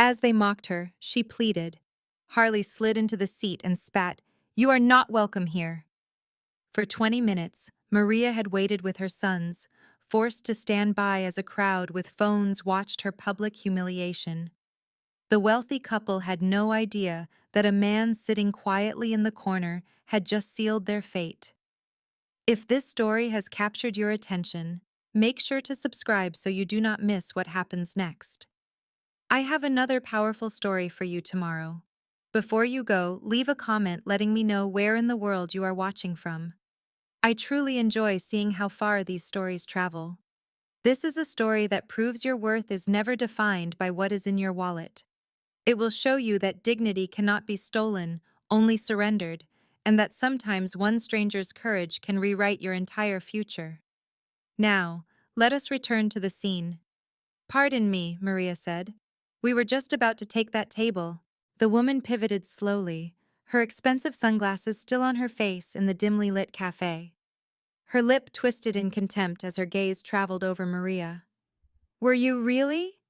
As they mocked her, she pleaded. Harley slid into the seat and spat, "You are not welcome here." For 20 minutes, Maria had waited with her sons, forced to stand by as a crowd with phones watched her public humiliation. The wealthy couple had no idea that a man sitting quietly in the corner had just sealed their fate. If this story has captured your attention, make sure to subscribe so you do not miss what happens next. I have another powerful story for you tomorrow. Before you go, leave a comment letting me know where in the world you are watching from. I truly enjoy seeing how far these stories travel. This is a story that proves your worth is never defined by what is in your wallet. It will show you that dignity cannot be stolen, only surrendered, and that sometimes one stranger's courage can rewrite your entire future. Now, let us return to the scene. "Pardon me," Maria said. "We were just about to take that table." The woman pivoted slowly, her expensive sunglasses still on her face in the dimly lit cafe. Her lip twisted in contempt as her gaze traveled over Maria. "Were you really?"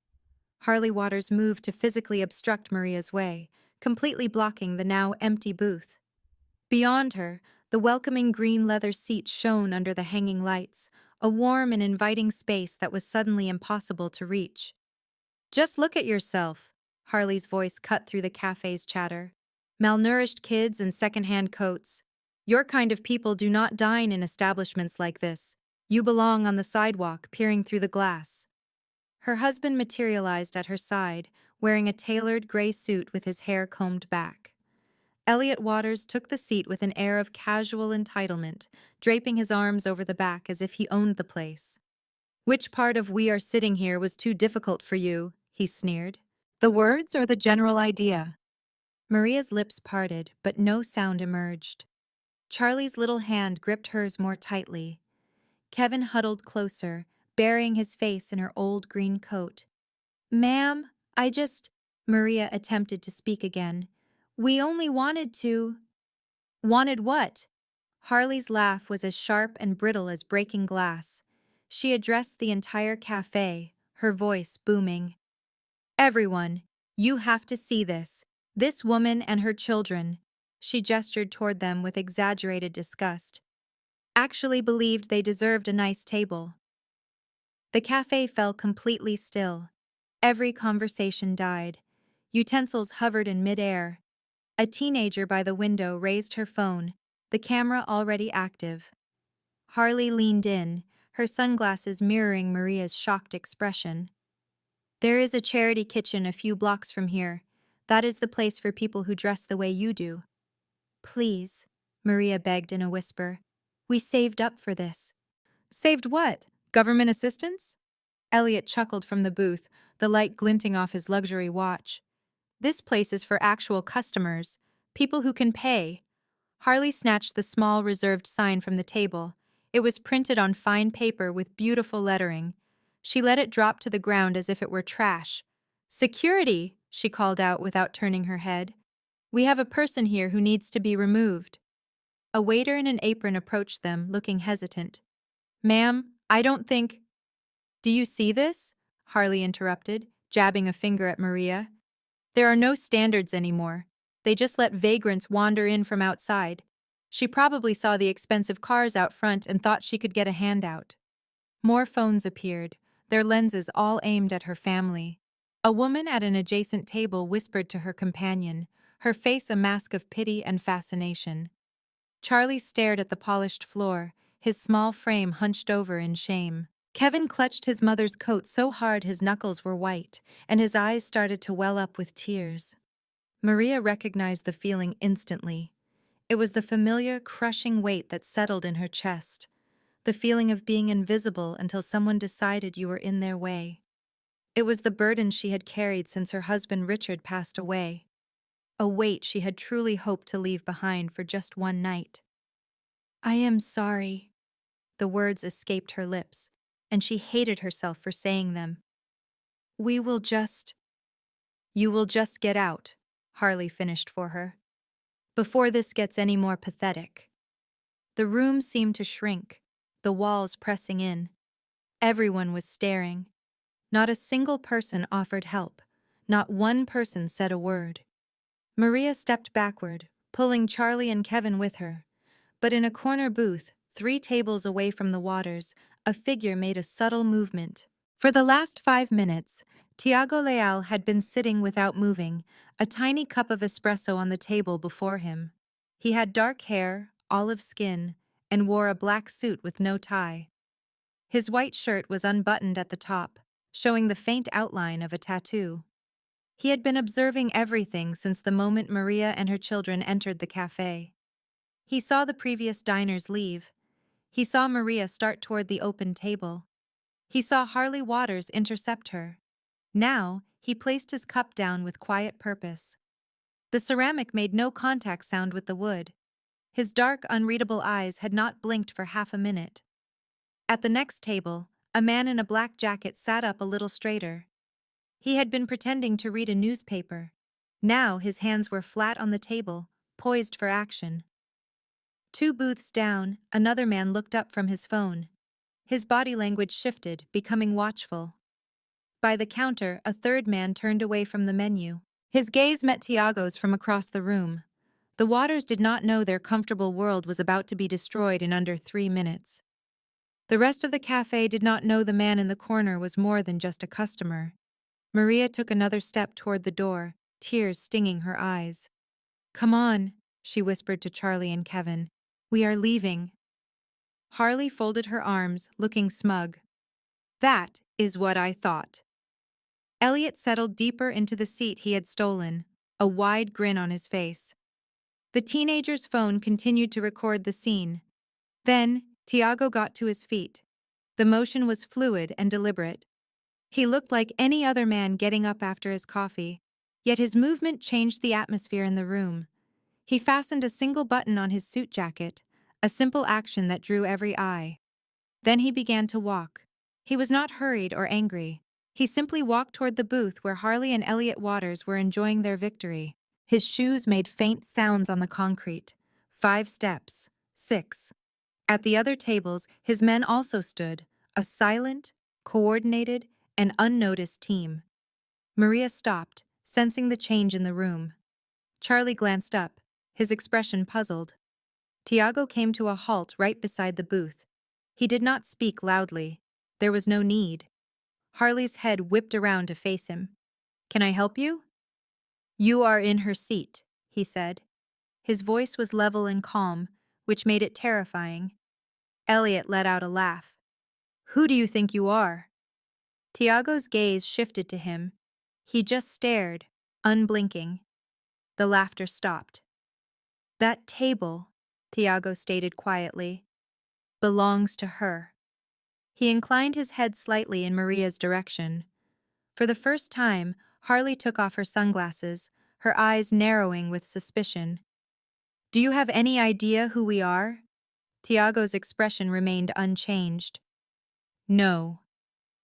Harley Waters moved to physically obstruct Maria's way, completely blocking the now empty booth. Beyond her, the welcoming green leather seat shone under the hanging lights, a warm and inviting space that was suddenly impossible to reach. "Just look at yourself," Harley's voice cut through the cafe's chatter. "Malnourished kids and secondhand coats. Your kind of people do not dine in establishments like this. You belong on the sidewalk, peering through the glass." Her husband materialized at her side, wearing a tailored gray suit with his hair combed back. Elliot Waters took the seat with an air of casual entitlement, draping his arms over the back as if he owned the place. "Which part of 'we are sitting here' was too difficult for you?" he sneered. "The words or the general idea?" Maria's lips parted, but no sound emerged. Charlie's little hand gripped hers more tightly. Kevin huddled closer, burying his face in her old green coat. "Ma'am, Maria attempted to speak again. "We only wanted to—" "Wanted what?" Harley's laugh was as sharp and brittle as breaking glass. She addressed the entire cafe, her voice booming. "Everyone, you have to see this. This woman and her children," she gestured toward them with exaggerated disgust, "actually believed they deserved a nice table." The cafe fell completely still. Every conversation died. Utensils hovered in midair. A teenager by the window raised her phone, the camera already active. Harley leaned in, her sunglasses mirroring Maria's shocked expression. "There is a charity kitchen a few blocks from here. That is the place for people who dress the way you do." "Please," Maria begged in a whisper. "We saved up for this." "Saved what? Government assistance?" Elliot chuckled from the booth, the light glinting off his luxury watch. "This place is for actual customers, people who can pay." Harley snatched the small, reserved sign from the table. It was printed on fine paper with beautiful lettering. She let it drop to the ground as if it were trash. "Security!" she called out without turning her head. "We have a person here who needs to be removed." A waiter in an apron approached them, looking hesitant. "Ma'am, I don't think—" "Do you see this?" Harley interrupted, jabbing a finger at Maria. "There are no standards anymore. They just let vagrants wander in from outside." She probably saw the expensive cars out front and thought she could get a handout. More phones appeared, their lenses all aimed at her family. A woman at an adjacent table whispered to her companion, her face a mask of pity and fascination. Charlie stared at the polished floor, his small frame hunched over in shame. Kevin clutched his mother's coat so hard his knuckles were white, and his eyes started to well up with tears. Maria recognized the feeling instantly. It was the familiar, crushing weight that settled in her chest, the feeling of being invisible until someone decided you were in their way. It was the burden she had carried since her husband Richard passed away, a weight she had truly hoped to leave behind for just one night. "I am sorry." The words escaped her lips, and she hated herself for saying them. "We will just—" "You will just get out," Harley finished for her. "Before this gets any more pathetic." The room seemed to shrink, the walls pressing in. Everyone was staring. Not a single person offered help, Not one person said a word. Maria stepped backward, pulling Charlie and Kevin with her. But in a corner booth, 3 tables away from the waters, a figure made a subtle movement. For the last 5 minutes, Tiago Leal had been sitting without moving, a tiny cup of espresso on the table before him. He had dark hair, olive skin, and wore a black suit with no tie. His white shirt was unbuttoned at the top, showing the faint outline of a tattoo. He had been observing everything since the moment Maria and her children entered the cafe. He saw the previous diners leave. He saw Maria start toward the open table. He saw Harley Waters intercept her. Now, he placed his cup down with quiet purpose. The ceramic made no contact sound with the wood. His dark, unreadable eyes had not blinked for half a minute. At the next table, a man in a black jacket sat up a little straighter. He had been pretending to read a newspaper. Now his hands were flat on the table, poised for action. 2 booths down, another man looked up from his phone. His body language shifted, becoming watchful. By the counter, a third man turned away from the menu. His gaze met Tiago's from across the room. The Waters did not know their comfortable world was about to be destroyed in under 3 minutes. The rest of the cafe did not know the man in the corner was more than just a customer. Maria took another step toward the door, tears stinging her eyes. "Come on," she whispered to Charlie and Kevin. "We are leaving." Harley folded her arms, looking smug. "That is what I thought." Elliot settled deeper into the seat he had stolen, a wide grin on his face. The teenager's phone continued to record the scene. Then, Tiago got to his feet. The motion was fluid and deliberate. He looked like any other man getting up after his coffee, yet his movement changed the atmosphere in the room. He fastened a single button on his suit jacket, a simple action that drew every eye. Then he began to walk. He was not hurried or angry. He simply walked toward the booth where Harley and Elliot Waters were enjoying their victory. His shoes made faint sounds on the concrete. 5 steps. 6. At the other tables, his men also stood, a silent, coordinated, and unnoticed team. Maria stopped, sensing the change in the room. Charlie glanced up, his expression puzzled. Tiago came to a halt right beside the booth. He did not speak loudly. There was no need. Harley's head whipped around to face him. "Can I help you?" "You are in her seat," he said. His voice was level and calm, which made it terrifying. Elliot let out a laugh. "Who do you think you are?" Tiago's gaze shifted to him. He just stared, unblinking. The laughter stopped. "That table," Tiago stated quietly, "belongs to her." He inclined his head slightly in Maria's direction. For the first time, Harley took off her sunglasses, her eyes narrowing with suspicion. "Do you have any idea who we are?" Tiago's expression remained unchanged. "No."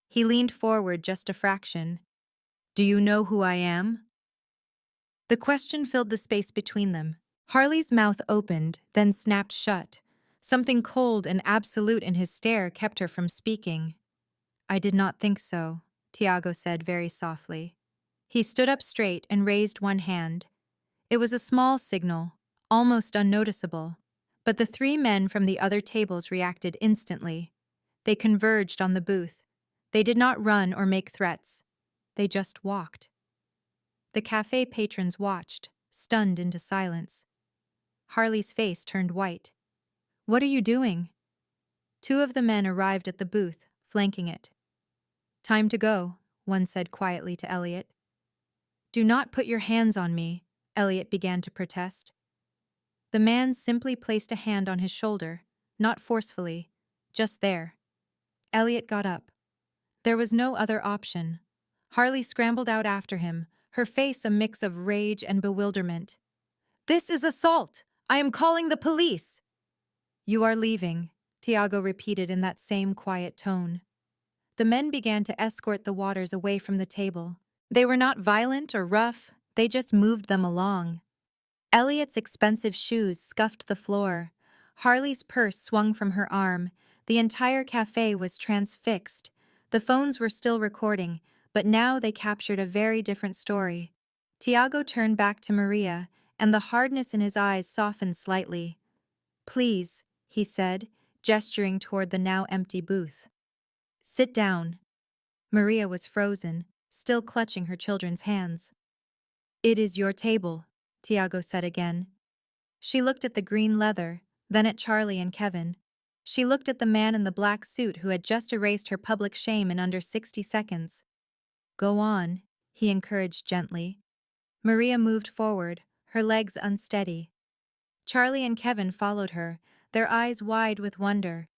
He leaned forward just a fraction. "Do you know who I am?" The question filled the space between them. Harley's mouth opened, then snapped shut. Something cold and absolute in his stare kept her from speaking. "I did not think so," Tiago said very softly. He stood up straight and raised one hand. It was a small signal, almost unnoticeable, but the 3 men from the other tables reacted instantly. They converged on the booth. They did not run or make threats. They just walked. The cafe patrons watched, stunned into silence. Harley's face turned white. "What are you doing?" 2 of the men arrived at the booth, flanking it. "Time to go," one said quietly to Elliot. "Do not put your hands on me," Elliot began to protest. The man simply placed a hand on his shoulder, not forcefully, just there. Elliot got up. There was no other option. Harley scrambled out after him, her face a mix of rage and bewilderment. "This is assault! I am calling the police!" "You are leaving," Tiago repeated in that same quiet tone. The men began to escort the Waters away from the table. They were not violent or rough, they just moved them along. Elliot's expensive shoes scuffed the floor. Harley's purse swung from her arm. The entire cafe was transfixed. The phones were still recording, but now they captured a very different story. Tiago turned back to Maria, and the hardness in his eyes softened slightly. "Please," he said, gesturing toward the now empty booth. "Sit down." Maria was frozen, still clutching her children's hands. "It is your table," Tiago said again. She looked at the green leather, then at Charlie and Kevin. She looked at the man in the black suit who had just erased her public shame in under 60 seconds. "Go on," he encouraged gently. Maria moved forward, her legs unsteady. Charlie and Kevin followed her, their eyes wide with wonder.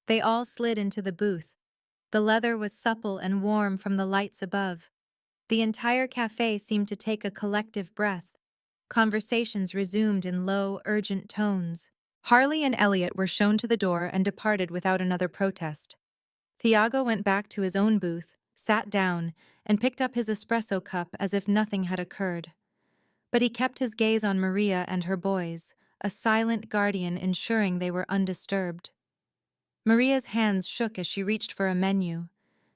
They all slid into the booth. The leather was supple and warm from the lights above. The entire cafe seemed to take a collective breath. Conversations resumed in low, urgent tones. Harley and Elliot were shown to the door and departed without another protest. Thiago went back to his own booth, sat down, and picked up his espresso cup as if nothing had occurred. But he kept his gaze on Maria and her boys, a silent guardian ensuring they were undisturbed. Maria's hands shook as she reached for a menu.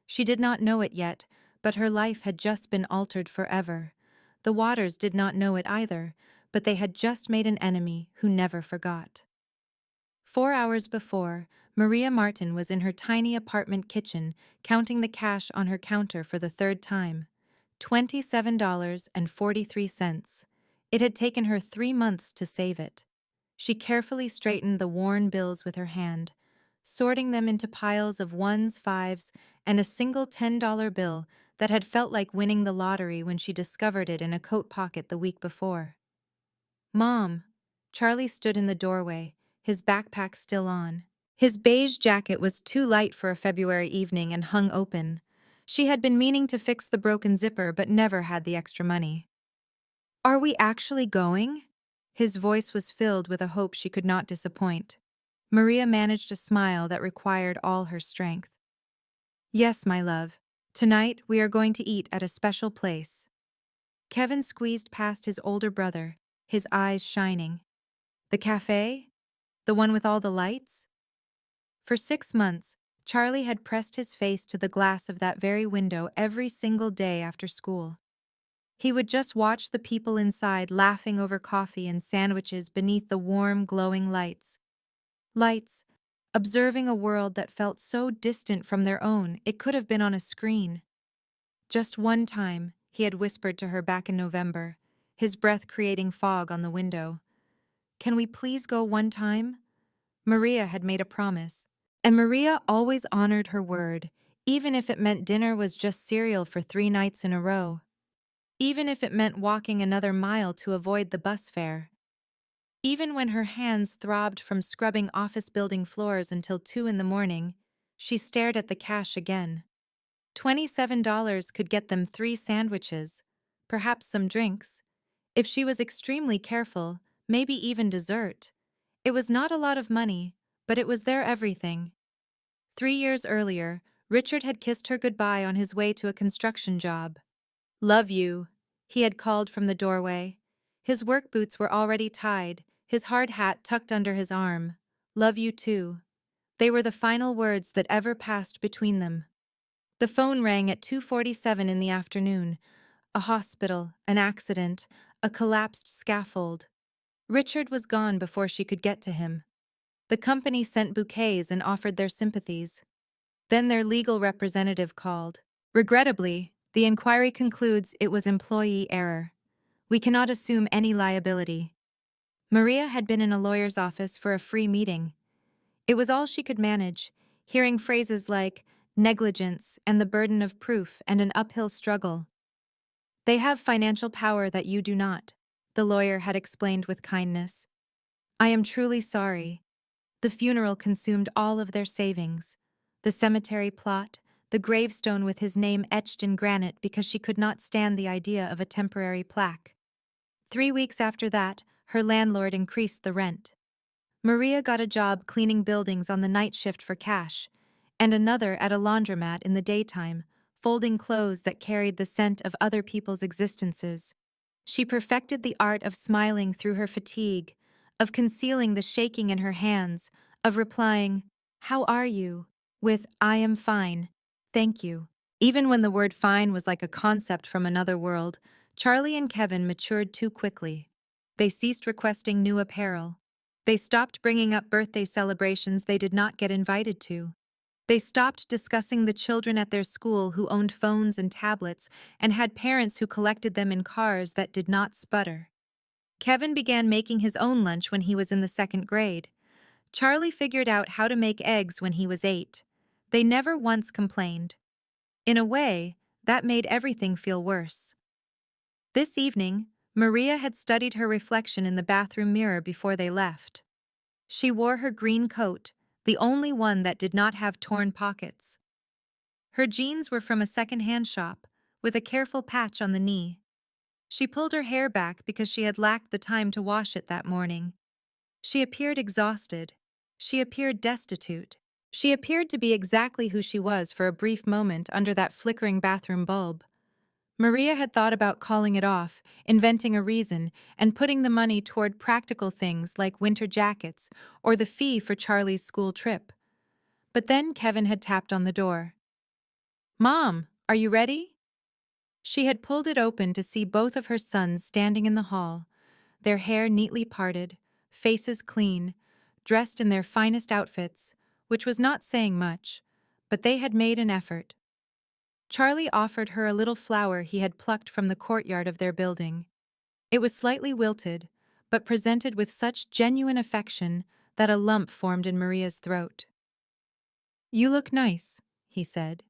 She did not know it yet, but her life had just been altered forever. The Waters did not know it either, but they had just made an enemy who never forgot. 4 hours before, Maria Martin was in her tiny apartment kitchen, counting the cash on her counter for the third time. $27.43. It had taken her 3 months to save it. She carefully straightened the worn bills with her hand, sorting them into piles of ones, fives, and a single $10 bill that had felt like winning the lottery when she discovered it in a coat pocket the week before. "Mom." Charlie stood in the doorway, his backpack still on. His beige jacket was too light for a February evening and hung open. She had been meaning to fix the broken zipper but never had the extra money. "Are we actually going?" His voice was filled with a hope she could not disappoint. Maria managed a smile that required all her strength. "Yes, my love. Tonight we are going to eat at a special place." Kevin squeezed past his older brother, his eyes shining. "The cafe? The one with all the lights?" For 6 months, Charlie had pressed his face to the glass of that very window every single day after school. He would just watch the people inside laughing over coffee and sandwiches beneath the warm, glowing lights. Lights, observing a world that felt so distant from their own it could have been on a screen. Just one time, he had whispered to her back in November, his breath creating fog on the window. "Can we please go one time?" Maria had made a promise, and Maria always honored her word, even if it meant dinner was just cereal for 3 nights in a row. Even if it meant walking another mile to avoid the bus fare. Even when her hands throbbed from scrubbing office building floors until 2 in the morning, she stared at the cash again. $27 could get them 3 sandwiches, perhaps some drinks. If she was extremely careful, maybe even dessert. It was not a lot of money, but it was their everything. 3 years earlier, Richard had kissed her goodbye on his way to a construction job. "Love you," he had called from the doorway. His work boots were already tied, his hard hat tucked under his arm. "Love you too." They were the final words that ever passed between them. The phone rang at 2:47 in the afternoon. A hospital, an accident, a collapsed scaffold. Richard was gone before she could get to him. The company sent bouquets and offered their sympathies. Then their legal representative called. "Regrettably, the inquiry concludes it was employee error. We cannot assume any liability." Maria had been in a lawyer's office for a free meeting. It was all she could manage, hearing phrases like negligence and the burden of proof and an uphill struggle. "They have financial power that you do not," the lawyer had explained with kindness. "I am truly sorry." The funeral consumed all of their savings. The cemetery plot, the gravestone with his name etched in granite because she could not stand the idea of a temporary plaque. 3 weeks after that, her landlord increased the rent. Maria got a job cleaning buildings on the night shift for cash, and another at a laundromat in the daytime, folding clothes that carried the scent of other people's existences. She perfected the art of smiling through her fatigue, of concealing the shaking in her hands, of replying, "How are you?" with "I am fine, thank you." Even when the word fine was like a concept from another world, Charlie and Kevin matured too quickly. They ceased requesting new apparel. They stopped bringing up birthday celebrations they did not get invited to. They stopped discussing the children at their school who owned phones and tablets and had parents who collected them in cars that did not sputter. Kevin began making his own lunch when he was in the second grade. Charlie figured out how to make eggs when he was 8. They never once complained. In a way, that made everything feel worse. This evening, Maria had studied her reflection in the bathroom mirror before they left. She wore her green coat, the only one that did not have torn pockets. Her jeans were from a second-hand shop, with a careful patch on the knee. She pulled her hair back because she had lacked the time to wash it that morning. She appeared exhausted. She appeared destitute. She appeared to be exactly who she was for a brief moment under that flickering bathroom bulb. Maria had thought about calling it off, inventing a reason, and putting the money toward practical things like winter jackets or the fee for Charlie's school trip. But then Kevin had tapped on the door. "Mom, are you ready?" She had pulled it open to see both of her sons standing in the hall, their hair neatly parted, faces clean, dressed in their finest outfits, which was not saying much, but they had made an effort. Charlie offered her a little flower he had plucked from the courtyard of their building. It was slightly wilted, but presented with such genuine affection that a lump formed in Maria's throat. "You look nice," he said.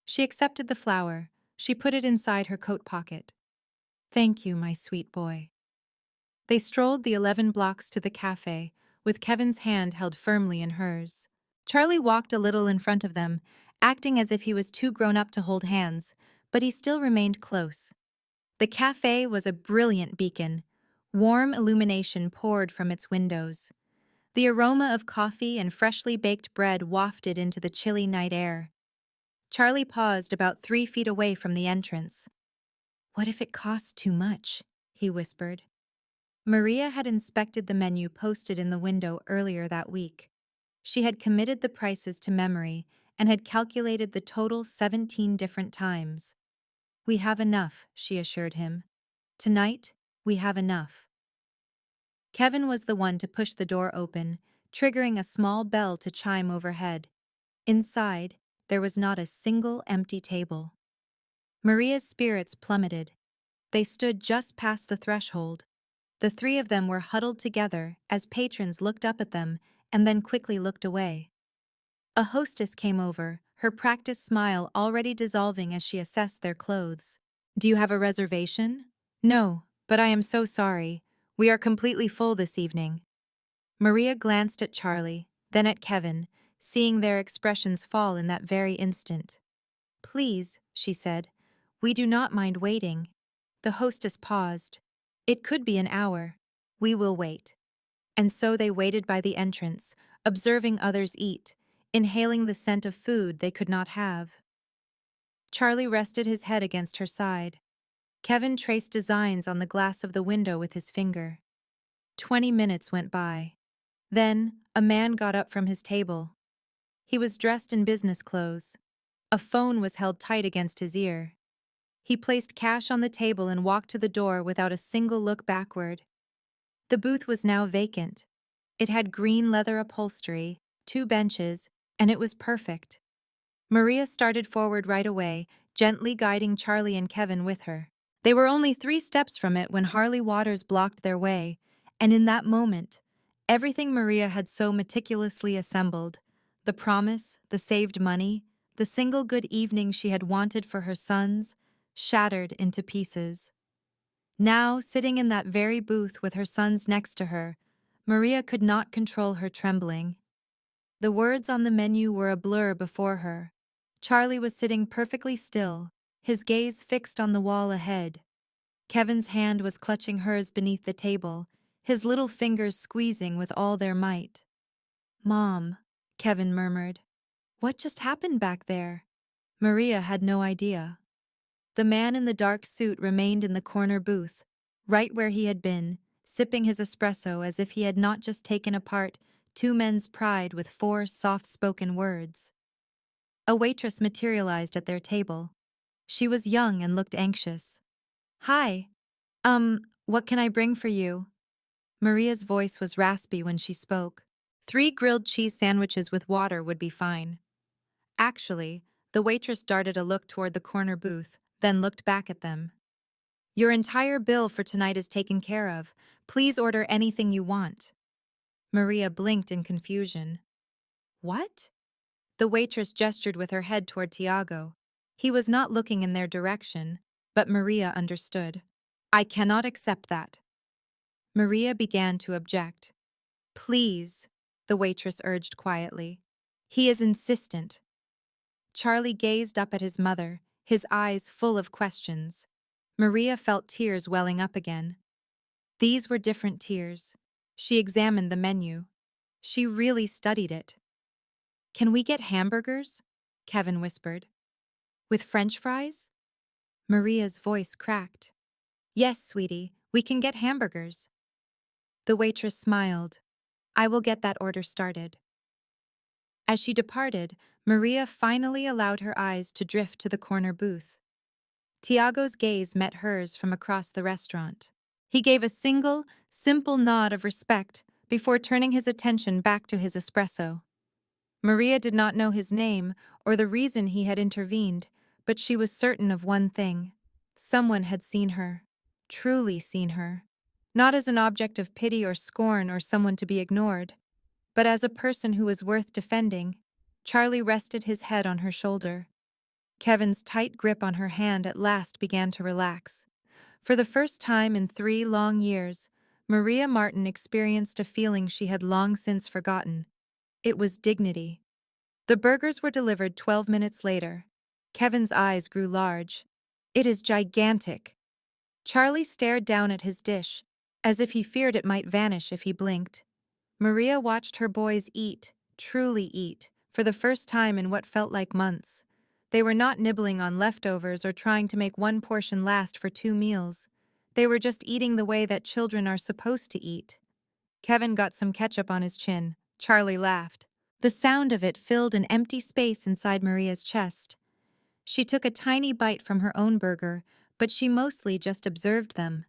She accepted the flower. She put it inside her coat pocket. "Thank you, my sweet boy." They strolled the 11 blocks to the cafe, with Kevin's hand held firmly in hers. Charlie walked a little in front of them, acting as if he was too grown up to hold hands, but he still remained close. The cafe was a brilliant beacon. Warm illumination poured from its windows. The aroma of coffee and freshly baked bread wafted into the chilly night air. Charlie paused about 3 feet away from the entrance. "What if it costs too much?" he whispered. Maria had inspected the menu posted in the window earlier that week. She had committed the prices to memory and had calculated the total 17 different times. "We have enough," she assured him. "Tonight, we have enough." Kevin was the one to push the door open, triggering a small bell to chime overhead. Inside, there was not a single empty table. Maria's spirits plummeted. They stood just past the threshold. The three of them were huddled together as patrons looked up at them and then quickly looked away. A hostess came over, her practiced smile already dissolving as she assessed their clothes. "Do you have a reservation?" "No, but I am so sorry. We are completely full this evening." Maria glanced at Charlie, then at Kevin, seeing their expressions fall in that very instant. "Please," she said, "we do not mind waiting." The hostess paused. "It could be an hour. We will wait." And so they waited by the entrance, observing others eat, inhaling the scent of food they could not have. Charlie rested his head against her side. Kevin traced designs on the glass of the window with his finger. 20 minutes went by. Then, a man got up from his table. He was dressed in business clothes. A phone was held tight against his ear. He placed cash on the table and walked to the door without a single look backward. The booth was now vacant. It had green leather upholstery, 2 benches, and it was perfect. Maria started forward right away, gently guiding Charlie and Kevin with her. They were only 3 steps from it when Harley Waters blocked their way, and in that moment, everything Maria had so meticulously assembled, the promise, the saved money, the single good evening she had wanted for her sons, shattered into pieces. Now, sitting in that very booth with her sons next to her, Maria could not control her trembling. The words on the menu were a blur before her. Charlie was sitting perfectly still, his gaze fixed on the wall ahead. Kevin's hand was clutching hers beneath the table, his little fingers squeezing with all their might. "Mom," Kevin murmured. "What just happened back there?" Maria had no idea. The man in the dark suit remained in the corner booth, right where he had been, sipping his espresso as if he had not just taken apart 2 men's pride with 4 soft-spoken words. A waitress materialized at their table. She was young and looked anxious. Hi. What can I bring for you? Maria's voice was raspy when she spoke. 3 grilled cheese sandwiches with water would be fine. Actually, the waitress darted a look toward the corner booth, then looked back at them. Your entire bill for tonight is taken care of. Please order anything you want. Maria blinked in confusion. What? The waitress gestured with her head toward Tiago. He was not looking in their direction, but Maria understood. I cannot accept that. Maria began to object. Please, the waitress urged quietly. He is insistent. Charlie gazed up at his mother, his eyes full of questions. Maria felt tears welling up again. These were different tears. She examined the menu. She really studied it. Can we get hamburgers? Kevin whispered. With French fries? Maria's voice cracked. Yes, sweetie, we can get hamburgers. The waitress smiled. I will get that order started. As she departed, Maria finally allowed her eyes to drift to the corner booth. Tiago's gaze met hers from across the restaurant. He gave a single, simple nod of respect before turning his attention back to his espresso. Maria did not know his name or the reason he had intervened, but she was certain of one thing. Someone had seen her, truly seen her, not as an object of pity or scorn or someone to be ignored, but as a person who was worth defending. Charlie rested his head on her shoulder. Kevin's tight grip on her hand at last began to relax. For the first time in 3 long years, Maria Martin experienced a feeling she had long since forgotten. It was dignity. The burgers were delivered 12 minutes later. Kevin's eyes grew large. It is gigantic. Charlie stared down at his dish, as if he feared it might vanish if he blinked. Maria watched her boys eat, truly eat, for the first time in what felt like months. They were not nibbling on leftovers or trying to make one portion last for 2 meals. They were just eating the way that children are supposed to eat. Kevin got some ketchup on his chin. Charlie laughed. The sound of it filled an empty space inside Maria's chest. She took a tiny bite from her own burger, but she mostly just observed them.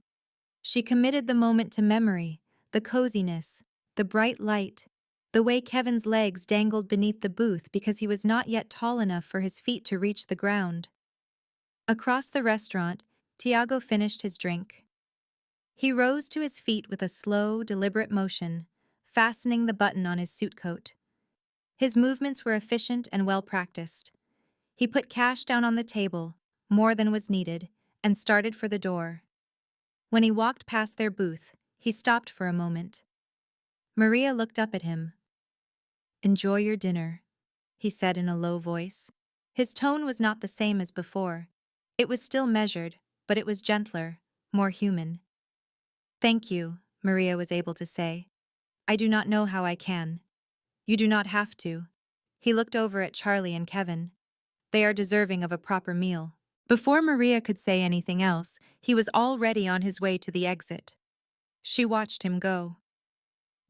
She committed the moment to memory, the coziness, the bright light, the way Kevin's legs dangled beneath the booth because he was not yet tall enough for his feet to reach the ground. Across the restaurant, Tiago finished his drink. He rose to his feet with a slow, deliberate motion, fastening the button on his suit coat. His movements were efficient and well-practiced. He put cash down on the table, more than was needed, and started for the door. When he walked past their booth, he stopped for a moment. Maria looked up at him. Enjoy your dinner, he said in a low voice. His tone was not the same as before. It was still measured, but it was gentler, more human. Thank you, Maria was able to say. I do not know how I can. You do not have to. He looked over at Charlie and Kevin. They are deserving of a proper meal. Before Maria could say anything else, he was already on his way to the exit. She watched him go.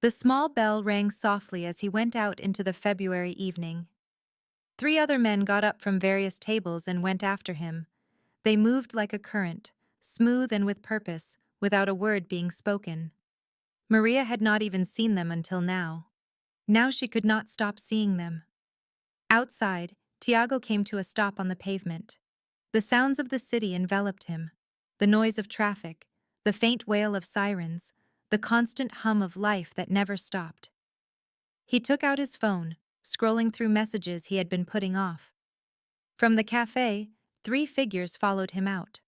The small bell rang softly as he went out into the February evening. 3 other men got up from various tables and went after him. They moved like a current, smooth and with purpose, without a word being spoken. Maria had not even seen them until now. Now she could not stop seeing them. Outside, Tiago came to a stop on the pavement. The sounds of the city enveloped him. The noise of traffic, the faint wail of sirens, the constant hum of life that never stopped. He took out his phone, scrolling through messages he had been putting off. From the cafe, 3 figures followed him out.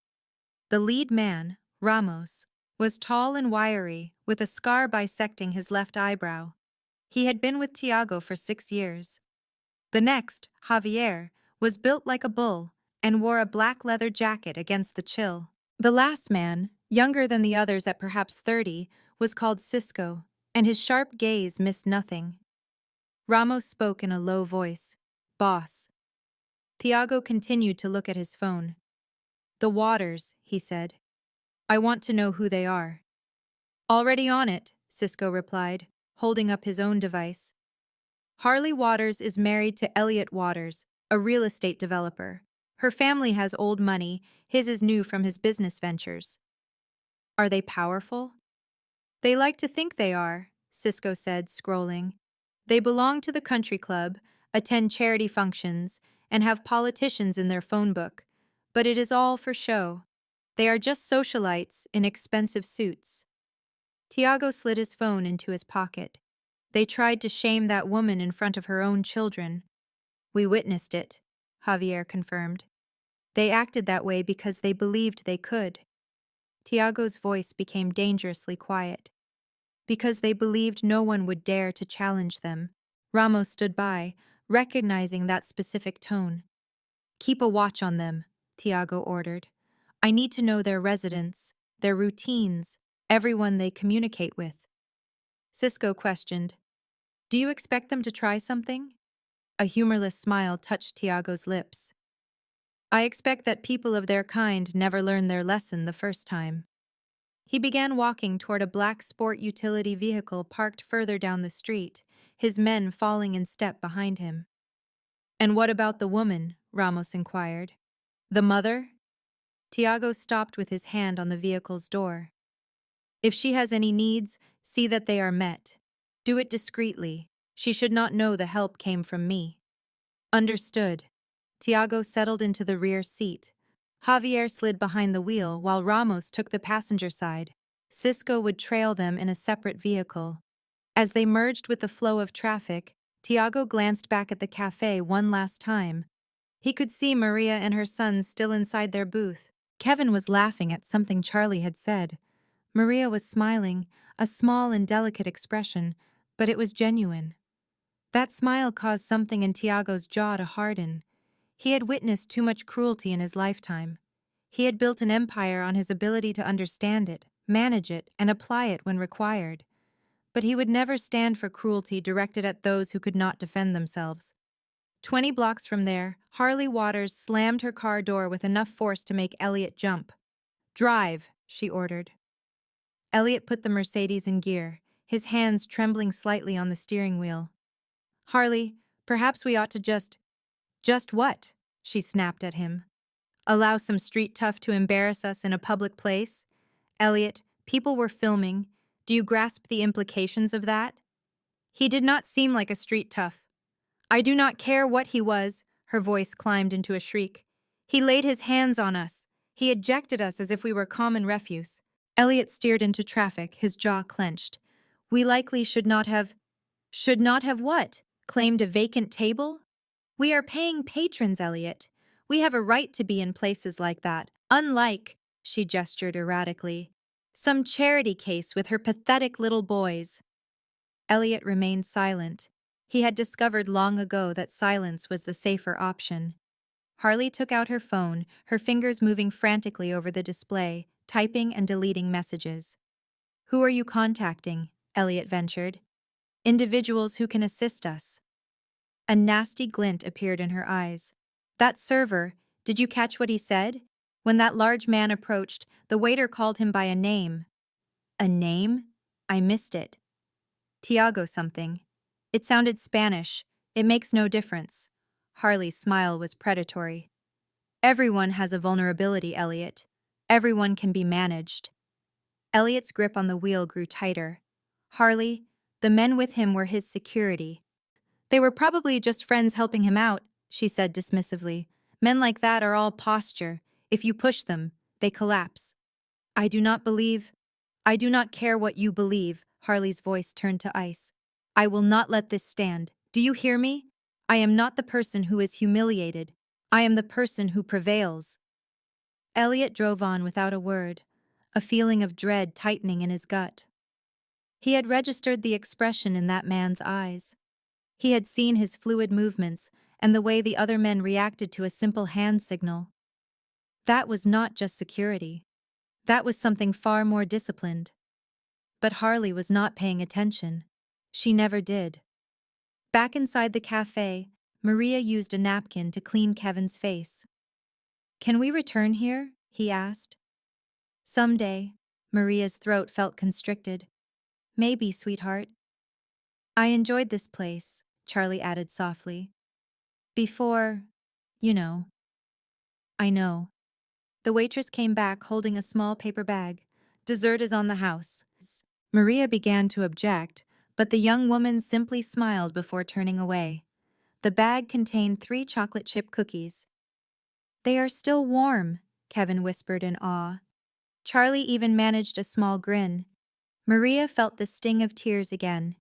The lead man, Ramos, was tall and wiry, with a scar bisecting his left eyebrow. He had been with Tiago for 6 years. The next, Javier, was built like a bull and wore a black leather jacket against the chill. The last man, younger than the others at perhaps 30, was called Cisco, and his sharp gaze missed nothing. Ramos spoke in a low voice. Boss. Tiago continued to look at his phone. The Waters, he said. I want to know who they are. Already on it, Cisco replied, holding up his own device. Harley Waters is married to Elliot Waters, A real estate developer. Her family has old money, his is new from his business ventures. Are they powerful? They like to think they are, Cisco said, scrolling. They belong to the country club, attend charity functions, and have politicians in their phone book. But it is all for show. They are just socialites in expensive suits. Tiago slid his phone into his pocket. They tried to shame that woman in front of her own children. We witnessed it, Javier confirmed. They acted that way because they believed they could. Tiago's voice became dangerously quiet. Because they believed no one would dare to challenge them. Ramos stood by, recognizing that specific tone. Keep a watch on them, Tiago ordered. I need to know their residence, their routines, everyone they communicate with. Cisco questioned, Do you expect them to try something? A humorless smile touched Tiago's lips. I expect that people of their kind never learn their lesson the first time. He began walking toward a black sport utility vehicle parked further down the street, his men falling in step behind him. And what about the woman? Ramos inquired. The mother? Tiago stopped with his hand on the vehicle's door. If she has any needs, see that they are met. Do it discreetly. She should not know the help came from me. Understood. Tiago settled into the rear seat. Javier slid behind the wheel while Ramos took the passenger side. Cisco would trail them in a separate vehicle. As they merged with the flow of traffic, Tiago glanced back at the cafe one last time. He could see Maria and her sons still inside their booth. Kevin was laughing at something Charlie had said. Maria was smiling, a small and delicate expression, but it was genuine. That smile caused something in Tiago's jaw to harden. He had witnessed too much cruelty in his lifetime. He had built an empire on his ability to understand it, manage it, and apply it when required. But he would never stand for cruelty directed at those who could not defend themselves. 20 blocks from there, Harley Waters slammed her car door with enough force to make Elliot jump. Drive, she ordered. Elliot put the Mercedes in gear, his hands trembling slightly on the steering wheel. Harley, perhaps we ought to just what? She snapped at him. Allow some street tough to embarrass us in a public place? Elliot, people were filming. Do you grasp the implications of that? He did not seem like a street tough. I do not care what he was, her voice climbed into a shriek. He laid his hands on us. He ejected us as if we were common refuse. Elliot steered into traffic, his jaw clenched. We likely should not have what? Claimed a vacant table? We are paying patrons, Elliot. We have a right to be in places like that, unlike, she gestured erratically, some charity case with her pathetic little boys. Elliot remained silent. He had discovered long ago that silence was the safer option. Harley took out her phone, her fingers moving frantically over the display, typing and deleting messages. Who are you contacting? Elliot ventured. Individuals who can assist us. A nasty glint appeared in her eyes. That server, did you catch what he said? When that large man approached, the waiter called him by a name. A name? I missed it. Tiago something. It sounded Spanish. It makes no difference. Harley's smile was predatory. Everyone has a vulnerability, Elliot. Everyone can be managed. Elliot's grip on the wheel grew tighter. Harley, the men with him were his security. They were probably just friends helping him out, she said dismissively. Men like that are all posture. If you push them, they collapse. I do not care what you believe, Harley's voice turned to ice. I will not let this stand. Do you hear me? I am not the person who is humiliated. I am the person who prevails. Elliot drove on without a word, a feeling of dread tightening in his gut. He had registered the expression in that man's eyes. He had seen his fluid movements and the way the other men reacted to a simple hand signal. That was not just security. That was something far more disciplined. But Harley was not paying attention. She never did. Back inside the cafe, Maria used a napkin to clean Kevin's face. Can we return here? He asked. Someday. Maria's throat felt constricted. Maybe, sweetheart. I enjoyed this place, Charlie added softly. Before You know. I know. The waitress came back holding a small paper bag. Dessert is on the house. Maria began to object, but the young woman simply smiled before turning away. The bag contained 3 chocolate chip cookies. They are still warm, Kevin whispered in awe. Charlie even managed a small grin. Maria felt the sting of tears again.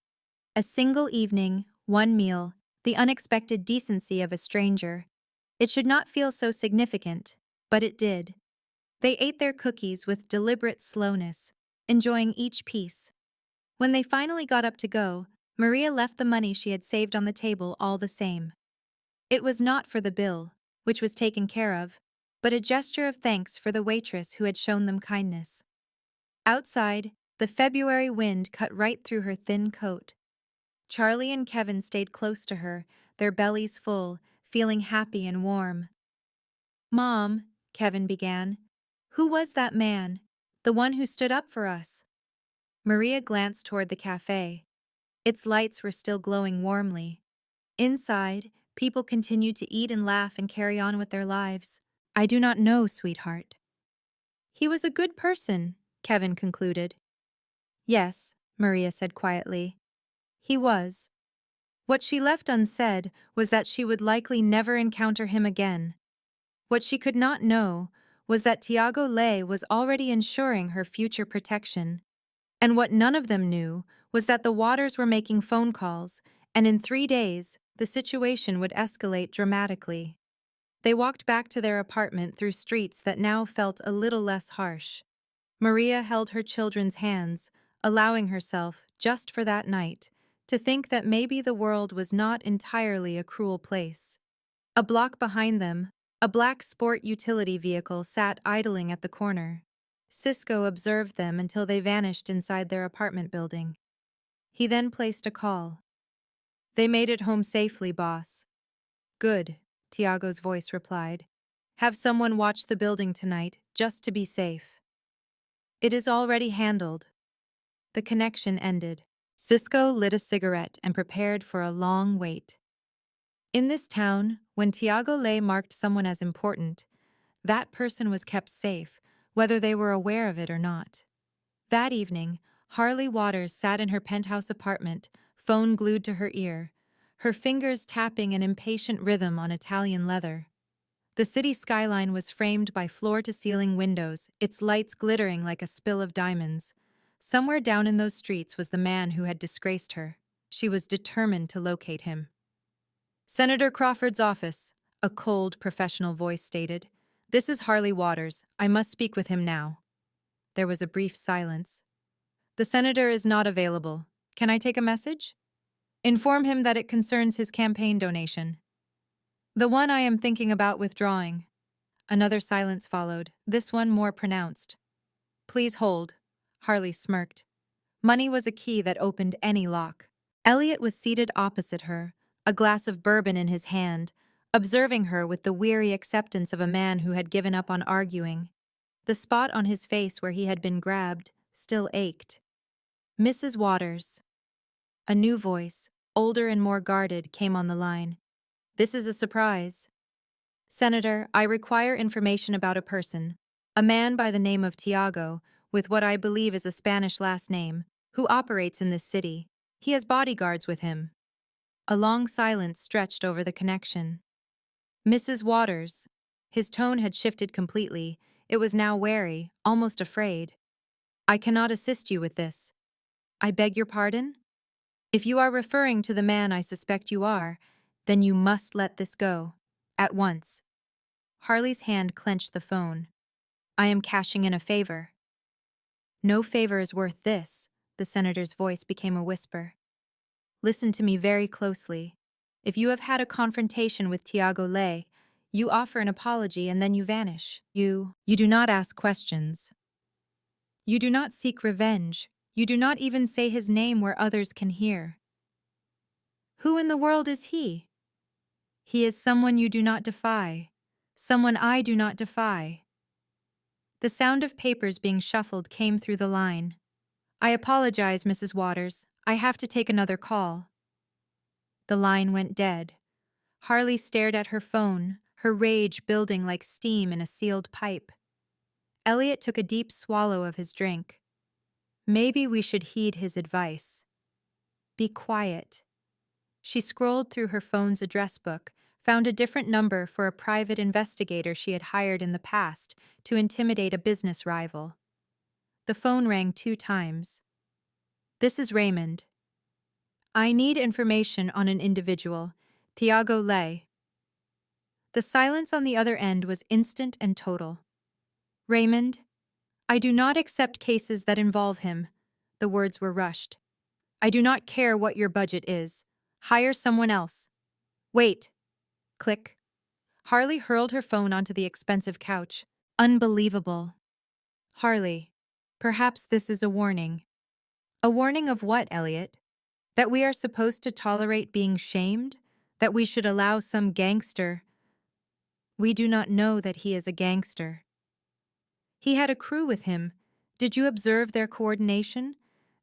A single evening, one meal, the unexpected decency of a stranger. It should not feel so significant, but it did. They ate their cookies with deliberate slowness, enjoying each piece. When they finally got up to go, Maria left the money she had saved on the table all the same. It was not for the bill, which was taken care of, but a gesture of thanks for the waitress who had shown them kindness. Outside, the February wind cut right through her thin coat. Charlie and Kevin stayed close to her, their bellies full, feeling happy and warm. "Mom," Kevin began, "who was that man? The one who stood up for us?" Maria glanced toward the cafe. Its lights were still glowing warmly. Inside, people continued to eat and laugh and carry on with their lives. "I do not know, sweetheart." "He was a good person," Kevin concluded. "Yes," Maria said quietly. "He was." What she left unsaid was that she would likely never encounter him again. What she could not know was that Tiago Ley was already ensuring her future protection. And what none of them knew was that the Waters were making phone calls, and in 3 days, the situation would escalate dramatically. They walked back to their apartment through streets that now felt a little less harsh. Maria held her children's hands, allowing herself, just for that night, to think that maybe the world was not entirely a cruel place. A block behind them, a black sport utility vehicle sat idling at the corner. Cisco observed them until they vanished inside their apartment building. He then placed a call. "They made it home safely, boss." "Good," Tiago's voice replied. "Have someone watch the building tonight, just to be safe." "It is already handled." The connection ended. Cisco lit a cigarette and prepared for a long wait. In this town, when Tiago Ley marked someone as important, that person was kept safe, whether they were aware of it or not. That evening, Harley Waters sat in her penthouse apartment, phone glued to her ear, her fingers tapping an impatient rhythm on Italian leather. The city skyline was framed by floor-to-ceiling windows, its lights glittering like a spill of diamonds. Somewhere down in those streets was the man who had disgraced her. She was determined to locate him. "Senator Crawford's office," a cold, professional voice stated. "This is Harley Waters. I must speak with him now." There was a brief silence. "The senator is not available. Can I take a message?" "Inform him that it concerns his campaign donation." "The one I am thinking about withdrawing." Another silence followed, this one more pronounced. "Please hold." Harley smirked. Money was a key that opened any lock. Elliot was seated opposite her, a glass of bourbon in his hand, observing her with the weary acceptance of a man who had given up on arguing. The spot on his face where he had been grabbed still ached. "Mrs. Waters." A new voice, older and more guarded, came on the line. "This is a surprise." "Senator, I require information about a person, a man by the name of Tiago, with what I believe is a Spanish last name, who operates in this city. He has bodyguards with him." A long silence stretched over the connection. "Mrs. Waters." His tone had shifted completely. It was now wary, almost afraid. "I cannot assist you with this." "I beg your pardon?" "If you are referring to the man I suspect you are, then you must let this go. At once." Harley's hand clenched the phone. "I am cashing in a favor." "No favor is worth this," the senator's voice became a whisper. "Listen to me very closely. If you have had a confrontation with Tiago Ley, you offer an apology and then you vanish. You do not ask questions. You do not seek revenge. You do not even say his name where others can hear. Who in the world is he? He is someone you do not defy. Someone I do not defy." The sound of papers being shuffled came through the line. "I apologize, Mrs. Waters. I have to take another call." The line went dead. Harley stared at her phone, her rage building like steam in a sealed pipe. Elliot took a deep swallow of his drink. Maybe we should heed his advice. Be quiet. She scrolled through her phone's address book, found a different number for a private investigator she had hired in the past to intimidate a business rival. The phone rang 2 times. This is Raymond. I need information on an individual, Tiago Ley. The silence on the other end was instant and total. Raymond, I do not accept cases that involve him. The words were rushed. I do not care what your budget is. Hire someone else. Wait. Click. Harley hurled her phone onto the expensive couch. Unbelievable. Harley, perhaps this is a warning. A warning of what, Elliot? That we are supposed to tolerate being shamed? That we should allow some gangster? We do not know that he is a gangster. He had a crew with him. Did you observe their coordination?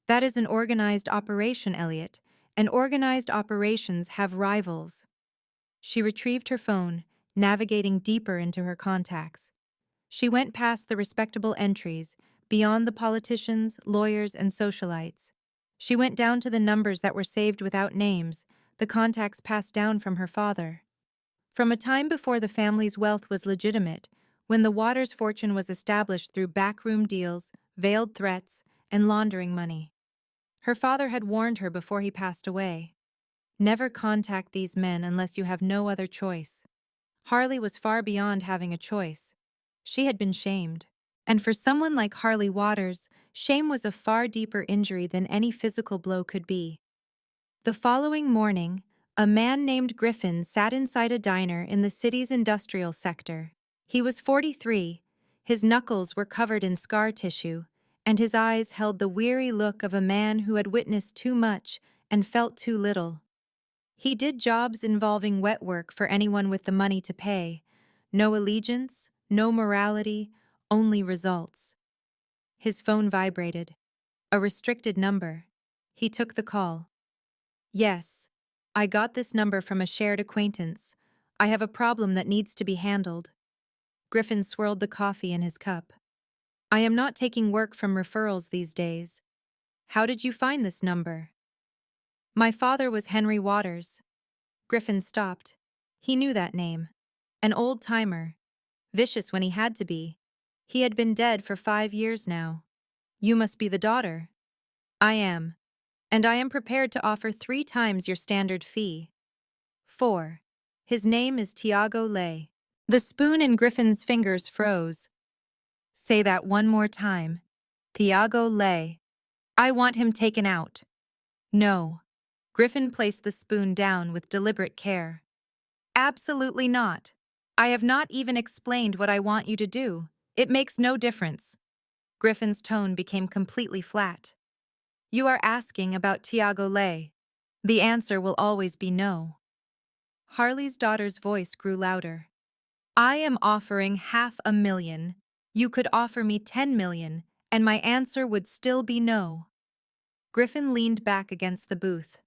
That is an organized operation, Elliot, and organized operations have rivals. She retrieved her phone, navigating deeper into her contacts. She went past the respectable entries, beyond the politicians, lawyers, and socialites. She went down to the numbers that were saved without names, the contacts passed down from her father. From a time before the family's wealth was legitimate, when the Waters fortune was established through backroom deals, veiled threats, and laundering money. Her father had warned her before he passed away. Never contact these men unless you have no other choice. Harley was far beyond having a choice. She had been shamed. And for someone like Harley Waters, shame was a far deeper injury than any physical blow could be. The following morning, a man named Griffin sat inside a diner in the city's industrial sector. He was 43, his knuckles were covered in scar tissue, and his eyes held the weary look of a man who had witnessed too much and felt too little. He did jobs involving wet work for anyone with the money to pay. No allegiance, no morality, only results. His phone vibrated. A restricted number. He took the call. Yes, I got this number from a shared acquaintance. I have a problem that needs to be handled. Griffin swirled the coffee in his cup. I am not taking work from referrals these days. How did you find this number? My father was Henry Waters. Griffin stopped. He knew that name. An old-timer. Vicious when he had to be. He had been dead for 5 years now. You must be the daughter. I am. And I am prepared to offer 3 times your standard fee. 4. His name is Tiago Ley. The spoon in Griffin's fingers froze. Say that one more time. Tiago Ley. I want him taken out. No. Griffin placed the spoon down with deliberate care. Absolutely not. I have not even explained what I want you to do. It makes no difference. Griffin's tone became completely flat. You are asking about Tiago Ley. The answer will always be no. Harley's daughter's voice grew louder. I am offering $500,000. You could offer me $10 million, and my answer would still be no. Griffin leaned back against the booth.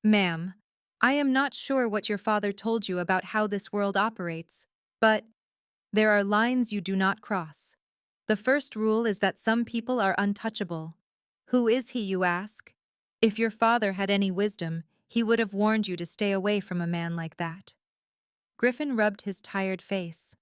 Ma'am, I am not sure what your father told you about how this world operates, but there are lines you do not cross. The first rule is that some people are untouchable. Who is he, you ask? If your father had any wisdom, he would have warned you to stay away from a man like that. Griffin rubbed his tired face.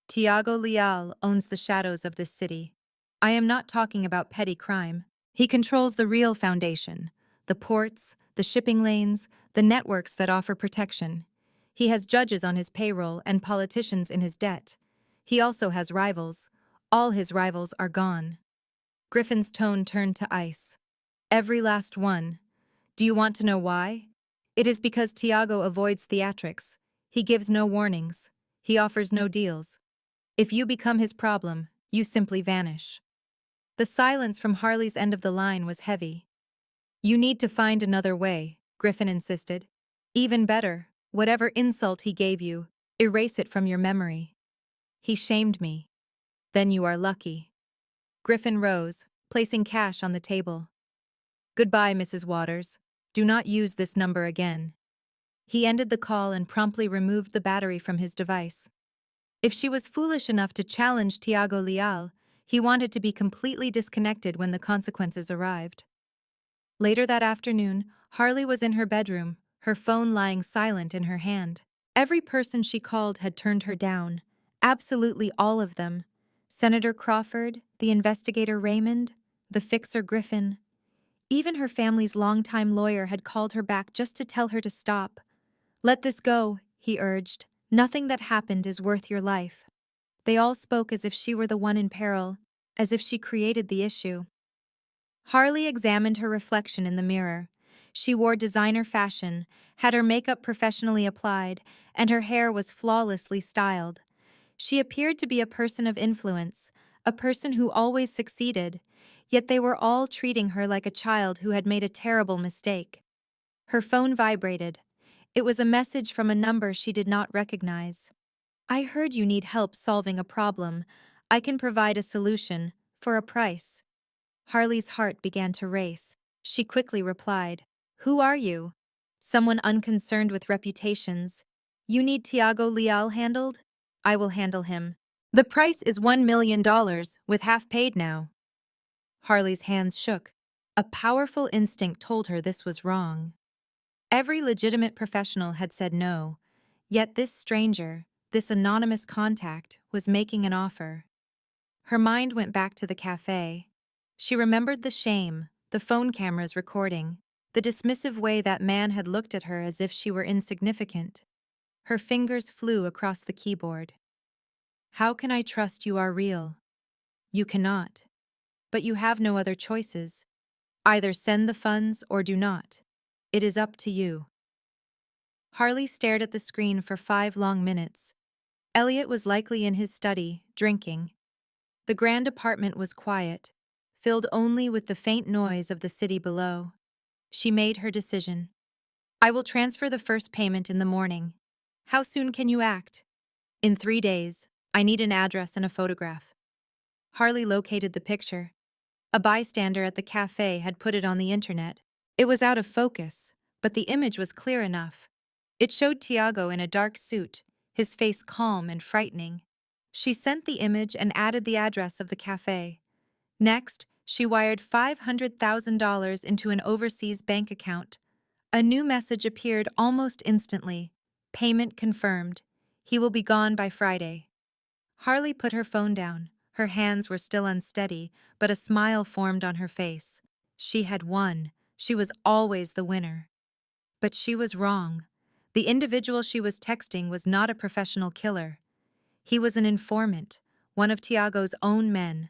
Tiago Leal owns the shadows of this city. I am not talking about petty crime. He controls the real foundation, the ports, the shipping lanes, the networks that offer protection. He has judges on his payroll and politicians in his debt. He also has rivals. All his rivals are gone. Griffin's tone turned to ice. Every last one. Do you want to know why? It is because Tiago avoids theatrics. He gives no warnings. He offers no deals. If you become his problem, you simply vanish. The silence from Harley's end of the line was heavy. You need to find another way, Griffin insisted. Even better, whatever insult he gave you, erase it from your memory. He shamed me. Then you are lucky. Griffin rose, placing cash on the table. Goodbye, Mrs. Waters. Do not use this number again. He ended the call and promptly removed the battery from his device. If she was foolish enough to challenge Tiago Leal, he wanted to be completely disconnected when the consequences arrived. Later that afternoon, Harley was in her bedroom, her phone lying silent in her hand. Every person she called had turned her down. Absolutely all of them. Senator Crawford, the investigator Raymond, the fixer Griffin. Even her family's longtime lawyer had called her back just to tell her to stop. "Let this go," he urged. "Nothing that happened is worth your life." They all spoke as if she were the one in peril, as if she created the issue. Harley examined her reflection in the mirror. She wore designer fashion, had her makeup professionally applied, and her hair was flawlessly styled. She appeared to be a person of influence, a person who always succeeded, yet they were all treating her like a child who had made a terrible mistake. Her phone vibrated. It was a message from a number she did not recognize. "I heard you need help solving a problem. I can provide a solution, for a price." Harley's heart began to race. She quickly replied, "Who are you?" "Someone unconcerned with reputations. You need Tiago Leal handled? I will handle him. The price is $1 million, with half paid now." Harley's hands shook. A powerful instinct told her this was wrong. Every legitimate professional had said no, yet this stranger, this anonymous contact, was making an offer. Her mind went back to the cafe. She remembered the shame, the phone cameras recording, the dismissive way that man had looked at her as if she were insignificant. Her fingers flew across the keyboard. "How can I trust you are real?" "You cannot. But you have no other choices. Either send the funds or do not. It is up to you." Harley stared at the screen for 5 long minutes. Elliot was likely in his study, drinking. The grand apartment was quiet, filled only with the faint noise of the city below. She made her decision. "I will transfer the first payment in the morning. How soon can you act?" "In 3 days. I need an address and a photograph." Harley located the picture. A bystander at the cafe had put it on the internet. It was out of focus, but the image was clear enough. It showed Tiago in a dark suit, his face calm and frightening. She sent the image and added the address of the cafe. Next, she wired $500,000 into an overseas bank account. A new message appeared almost instantly. "Payment confirmed. He will be gone by Friday." Harley put her phone down. Her hands were still unsteady, but a smile formed on her face. She had won. She was always the winner. But she was wrong. The individual she was texting was not a professional killer. He was an informant, one of Tiago's own men.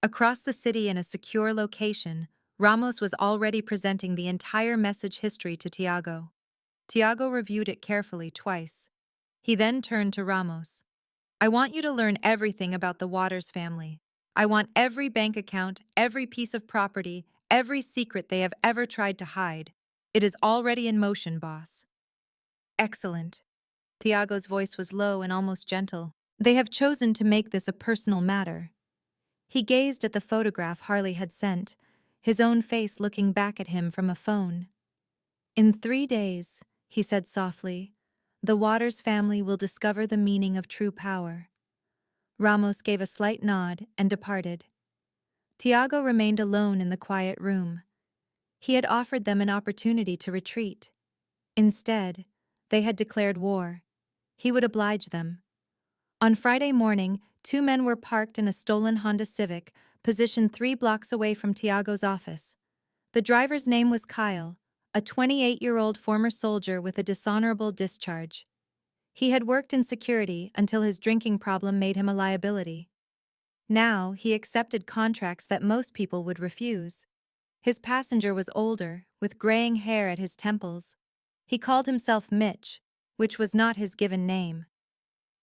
Across the city in a secure location, Ramos was already presenting the entire message history to Tiago. Tiago reviewed it carefully twice. He then turned to Ramos. "I want you to learn everything about the Waters family. I want every bank account, every piece of property, every secret they have ever tried to hide. It is already in motion, boss." "Excellent." Tiago's voice was low and almost gentle. "They have chosen to make this a personal matter." He gazed at the photograph Harley had sent, his own face looking back at him from a phone. "In 3 days," he said softly, "the Waters family will discover the meaning of true power." Ramos gave a slight nod and departed. Tiago remained alone in the quiet room. He had offered them an opportunity to retreat. Instead, they had declared war. He would oblige them. On Friday morning, 2 men were parked in a stolen Honda Civic, positioned 3 blocks away from Tiago's office. The driver's name was Kyle, a 28-year-old former soldier with a dishonorable discharge. He had worked in security until his drinking problem made him a liability. Now, he accepted contracts that most people would refuse. His passenger was older, with graying hair at his temples. He called himself Mitch, which was not his given name.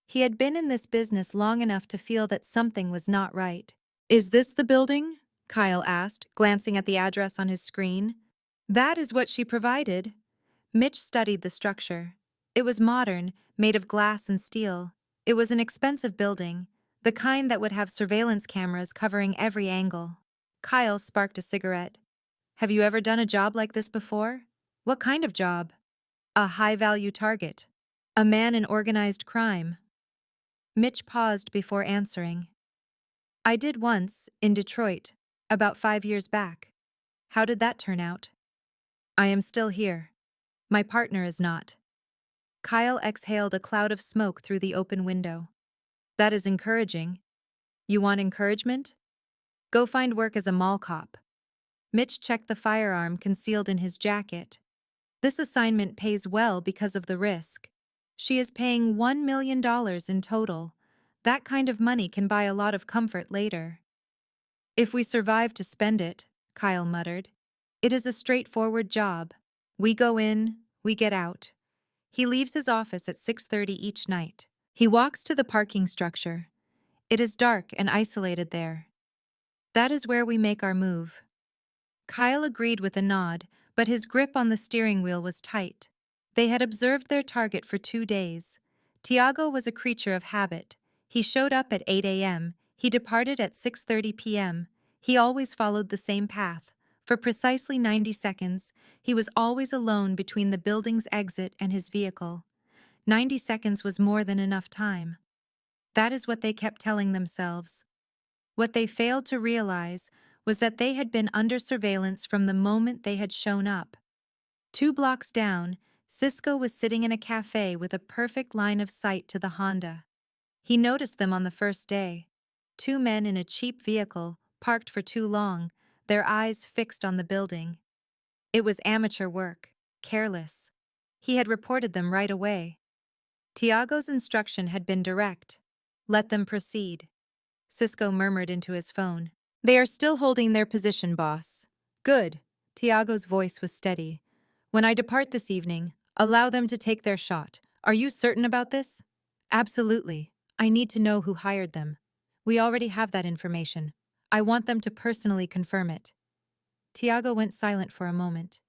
He had been in this business long enough to feel that something was not right. "Is this the building?" Kyle asked, glancing at the address on his screen. "That is what she provided." Mitch studied the structure. It was modern, made of glass and steel. It was an expensive building, the kind that would have surveillance cameras covering every angle. Kyle sparked a cigarette. "Have you ever done a job like this before?" "What kind of job?" "A high-value target. A man in organized crime." Mitch paused before answering. I did once, in Detroit, about 5 years back. How did that turn out? I am still here. My partner is not. Kyle exhaled a cloud of smoke through the open window. That is encouraging. You want encouragement? Go find work as a mall cop. Mitch checked the firearm concealed in his jacket. This assignment pays well because of the risk. She is paying $1 million in total. That kind of money can buy a lot of comfort later. If we survive to spend it, Kyle muttered. It is a straightforward job. We go in, we get out. He leaves his office at 6:30 each night. He walks to the parking structure. It is dark and isolated there. That is where we make our move. Kyle agreed with a nod, but his grip on the steering wheel was tight. They had observed their target for 2 days. Tiago was a creature of habit. He showed up at 8 a.m., he departed at 6:30 p.m. He always followed the same path. For precisely 90 seconds, he was always alone between the building's exit and his vehicle. 90 seconds was more than enough time. That is what they kept telling themselves. What they failed to realize was that they had been under surveillance from the moment they had shown up. 2 blocks down, Cisco was sitting in a cafe with a perfect line of sight to the Honda. He noticed them on the first day. 2 men in a cheap vehicle, parked for too long, their eyes fixed on the building. It was amateur work, careless. He had reported them right away. Tiago's instruction had been direct. Let them proceed. Cisco murmured into his phone. They are still holding their position, boss. Good. Tiago's voice was steady. When I depart this evening, allow them to take their shot. Are you certain about this? Absolutely. I need to know who hired them. We already have that information. I want them to personally confirm it. Tiago went silent for a moment.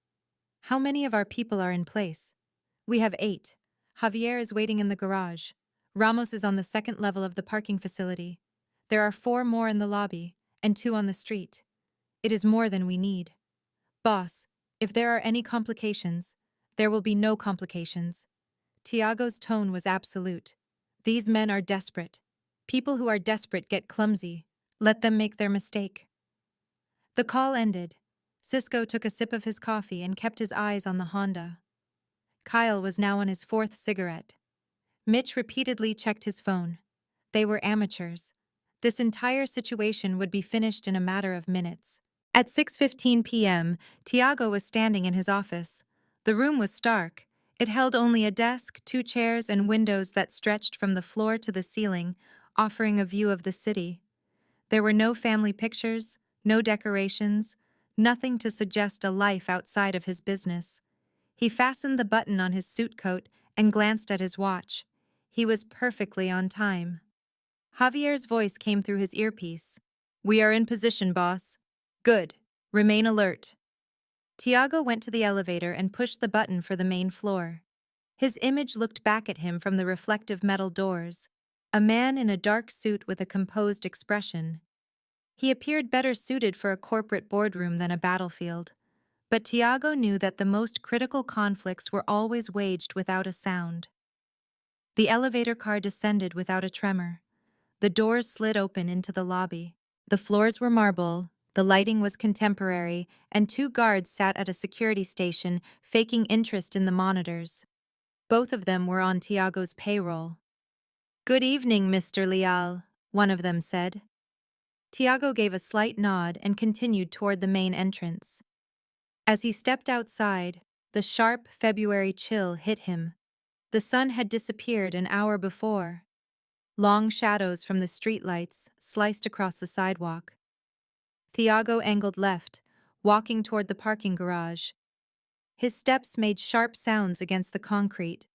How many of our people are in place? We have 8. Javier is waiting in the garage. Ramos is on the second level of the parking facility. There are 4 more in the lobby, and 2 on the street. It is more than we need. Boss, if there are any complications, there will be no complications. Tiago's tone was absolute. These men are desperate. People who are desperate get clumsy. Let them make their mistake. The call ended. Cisco took a sip of his coffee and kept his eyes on the Honda. Kyle was now on his 4th cigarette. Mitch repeatedly checked his phone. They were amateurs. This entire situation would be finished in a matter of minutes. At 6:15 p.m., Tiago was standing in his office. The room was stark. It held only a desk, 2 chairs, and windows that stretched from the floor to the ceiling, offering a view of the city. There were no family pictures, no decorations, nothing to suggest a life outside of his business. He fastened the button on his suit coat and glanced at his watch. He was perfectly on time. Javier's voice came through his earpiece. We are in position, boss. Good. Remain alert. Tiago went to the elevator and pushed the button for the main floor. His image looked back at him from the reflective metal doors. A man in a dark suit with a composed expression. He appeared better suited for a corporate boardroom than a battlefield. But Tiago knew that the most critical conflicts were always waged without a sound. The elevator car descended without a tremor. The doors slid open into the lobby. The floors were marble, the lighting was contemporary, and 2 guards sat at a security station, faking interest in the monitors. Both of them were on Tiago's payroll. Good evening, Mr. Leal, one of them said. Tiago gave a slight nod and continued toward the main entrance. As he stepped outside, the sharp February chill hit him. The sun had disappeared an hour before. Long shadows from the streetlights sliced across the sidewalk. Tiago angled left, walking toward the parking garage. His steps made sharp sounds against the concrete.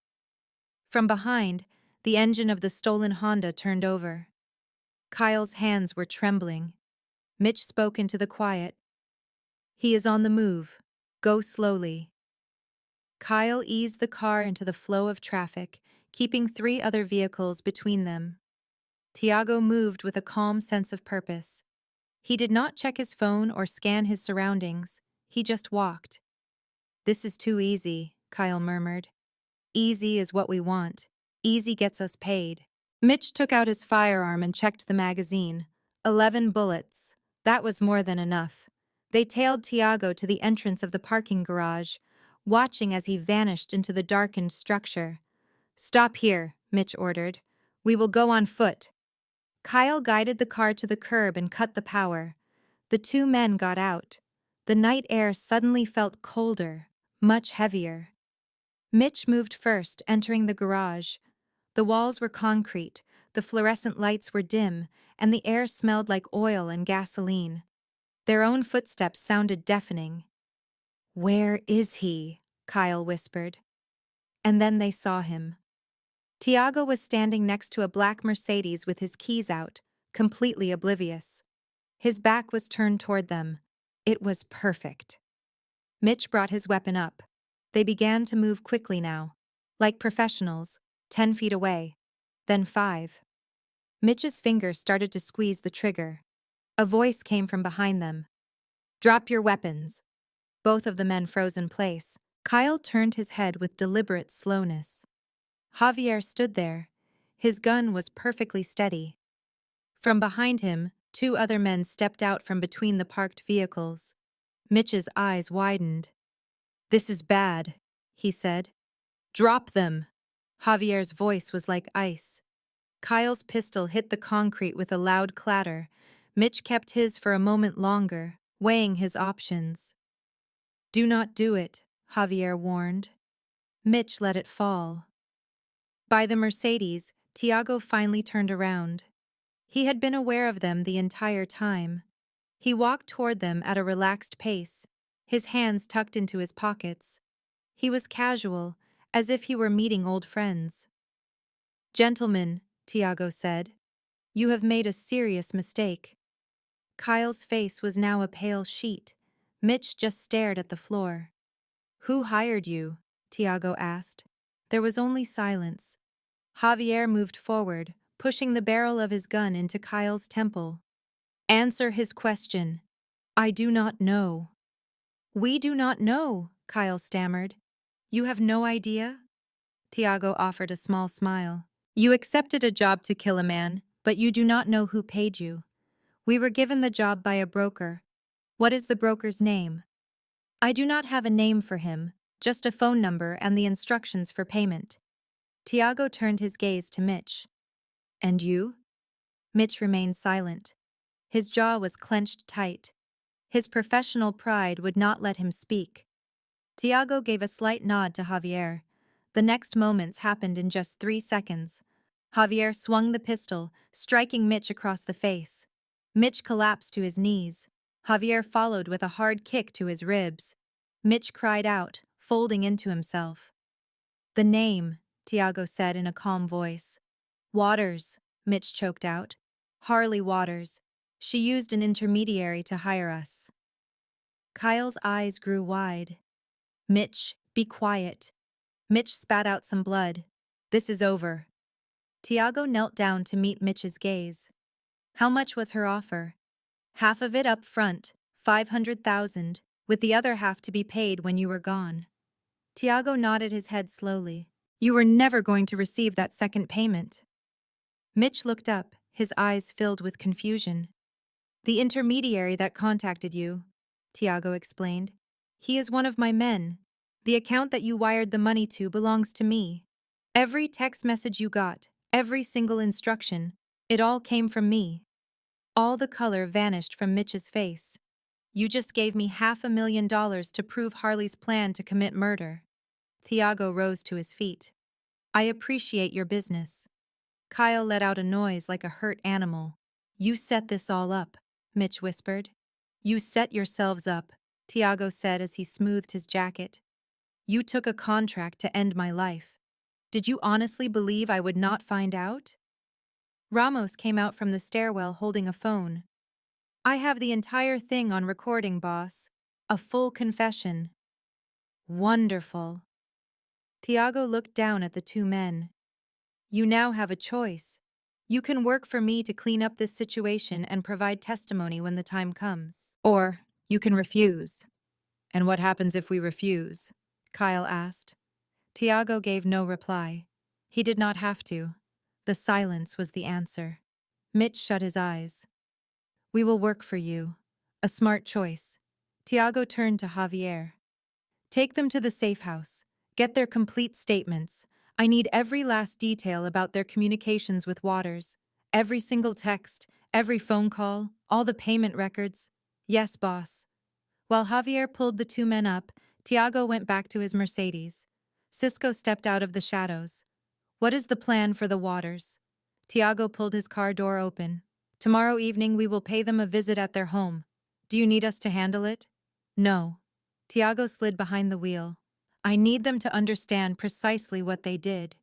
From behind, the engine of the stolen Honda turned over. Kyle's hands were trembling. Mitch spoke into the quiet. He is on the move. Go slowly. Kyle eased the car into the flow of traffic, keeping 3 other vehicles between them. Tiago moved with a calm sense of purpose. He did not check his phone or scan his surroundings. He just walked. This is too easy, Kyle murmured. Easy is what we want. Easy gets us paid. Mitch took out his firearm and checked the magazine. 11 bullets. That was more than enough. They tailed Tiago to the entrance of the parking garage, watching as he vanished into the darkened structure. "Stop here," Mitch ordered. "We will go on foot." Kyle guided the car to the curb and cut the power. The two men got out. The night air suddenly felt colder, much heavier. Mitch moved first, entering the garage. The walls were concrete, the fluorescent lights were dim, and the air smelled like oil and gasoline. Their own footsteps sounded deafening. "Where is he?" Kyle whispered. And then they saw him. Tiago was standing next to a black Mercedes with his keys out, completely oblivious. His back was turned toward them. It was perfect. Mitch brought his weapon up. They began to move quickly now, like professionals, 10 feet away, then 5. Mitch's fingers started to squeeze the trigger. A voice came from behind them. "Drop your weapons." Both of the men froze in place. Kyle turned his head with deliberate slowness. Javier stood there. His gun was perfectly steady. From behind him, 2 other men stepped out from between the parked vehicles. Mitch's eyes widened. "This is bad," he said. "Drop them." Javier's voice was like ice. Kyle's pistol hit the concrete with a loud clatter. Mitch kept his for a moment longer, weighing his options. "Do not do it," Javier warned. Mitch let it fall. By the Mercedes, Tiago finally turned around. He had been aware of them the entire time. He walked toward them at a relaxed pace, his hands tucked into his pockets. He was casual, as if he were meeting old friends. "Gentlemen," Tiago said, "you have made a serious mistake." Kyle's face was now a pale sheet. Mitch just stared at the floor. "Who hired you?" Tiago asked. There was only silence. Javier moved forward, pushing the barrel of his gun into Kyle's temple. "Answer his question." "I do not know." "We do not know," Kyle stammered. "You have no idea?" Tiago offered a small smile. "You accepted a job to kill a man, but you do not know who paid you. We were given the job by a broker. What is the broker's name?" "I do not have a name for him, just a phone number and the instructions for payment." Tiago turned his gaze to Mitch. "And you?" Mitch remained silent. His jaw was clenched tight. His professional pride would not let him speak. Tiago gave a slight nod to Javier. The next moments happened in just 3 seconds. Javier swung the pistol, striking Mitch across the face. Mitch collapsed to his knees. Javier followed with a hard kick to his ribs. Mitch cried out, folding into himself. "The name," Tiago said in a calm voice. "Waters," Mitch choked out. "Harley Waters. She used an intermediary to hire us." Kyle's eyes grew wide. "Mitch, be quiet." Mitch spat out some blood. "This is over." Tiago knelt down to meet Mitch's gaze. "How much was her offer?" "Half of it up front, 500,000, with the other half to be paid when you were gone." Tiago nodded his head slowly. "You were never going to receive that second payment." Mitch looked up, his eyes filled with confusion. "The intermediary that contacted you," Tiago explained. "He is one of my men. The account that you wired the money to belongs to me. Every text message you got, every single instruction, it all came from me." All the color vanished from Mitch's face. "You just gave me $500,000 to prove Harley's plan to commit murder." Tiago rose to his feet. "I appreciate your business." Kyle let out a noise like a hurt animal. "You set this all up," Mitch whispered. "You set yourselves up," Tiago said as he smoothed his jacket. "You took a contract to end my life. Did you honestly believe I would not find out?" Ramos came out from the stairwell holding a phone. "I have the entire thing on recording, boss. A full confession." "Wonderful." Tiago looked down at the two men. "You now have a choice. You can work for me to clean up this situation and provide testimony when the time comes. Or you can refuse." "And what happens if we refuse?" Kyle asked. Tiago gave no reply. He did not have to. The silence was the answer. Mitch shut his eyes. We will work for you. A smart choice. Tiago turned to Javier. Take them to the safe house. Get their complete statements. I need every last detail about their communications with Waters. Every single text, every phone call, all the payment records. Yes, boss. While Javier pulled the two men up, Tiago went back to his Mercedes. Cisco stepped out of the shadows. What is the plan for the Waters? Tiago pulled his car door open. Tomorrow evening we will pay them a visit at their home. Do you need us to handle it? No. Tiago slid behind the wheel. I need them to understand precisely what they did,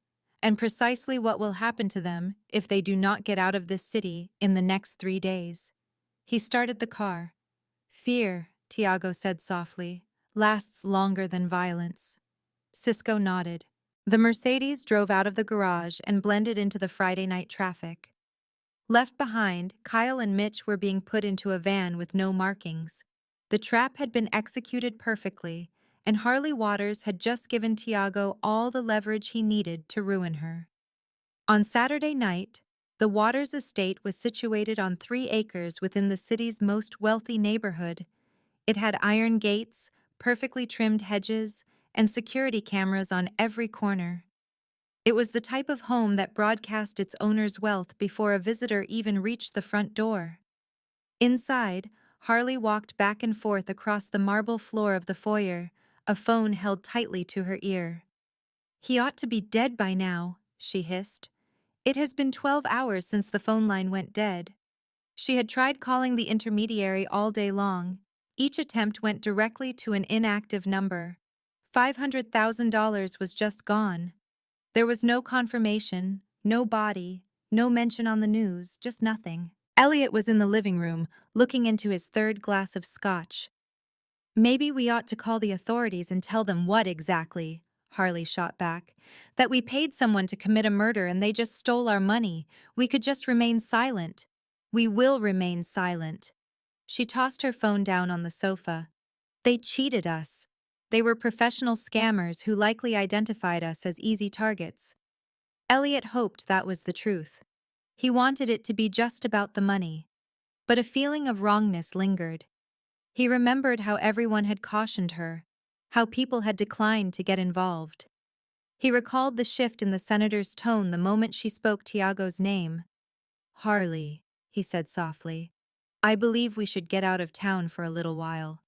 and precisely what will happen to them if they do not get out of this city in the next 3 days. He started the car. Fear, Tiago said softly, lasts longer than violence. Cisco nodded. The Mercedes drove out of the garage and blended into the Friday night traffic. Left behind, Kyle and Mitch were being put into a van with no markings. The trap had been executed perfectly, and Harley Waters had just given Tiago all the leverage he needed to ruin her. On Saturday night, the Waters estate was situated on 3 acres within the city's most wealthy neighborhood. It had iron gates, perfectly trimmed hedges, and security cameras on every corner. It was the type of home that broadcast its owner's wealth before a visitor even reached the front door. Inside, Harley walked back and forth across the marble floor of the foyer, a phone held tightly to her ear. He ought to be dead by now, she hissed. It has been 12 hours since the phone line went dead. She had tried calling the intermediary all day long. Each attempt went directly to an inactive number. $500,000 was just gone. There was no confirmation, no body, no mention on the news, just nothing. Elliot was in the living room, looking into his 3rd glass of scotch. Maybe we ought to call the authorities and tell them what exactly, Harley shot back. That we paid someone to commit a murder and they just stole our money. We could just remain silent. We will remain silent. She tossed her phone down on the sofa. They cheated us. They were professional scammers who likely identified us as easy targets. Elliot hoped that was the truth. He wanted it to be just about the money. But a feeling of wrongness lingered. He remembered how everyone had cautioned her, how people had declined to get involved. He recalled the shift in the senator's tone the moment she spoke Tiago's name. Harley, he said softly, I believe we should get out of town for a little while.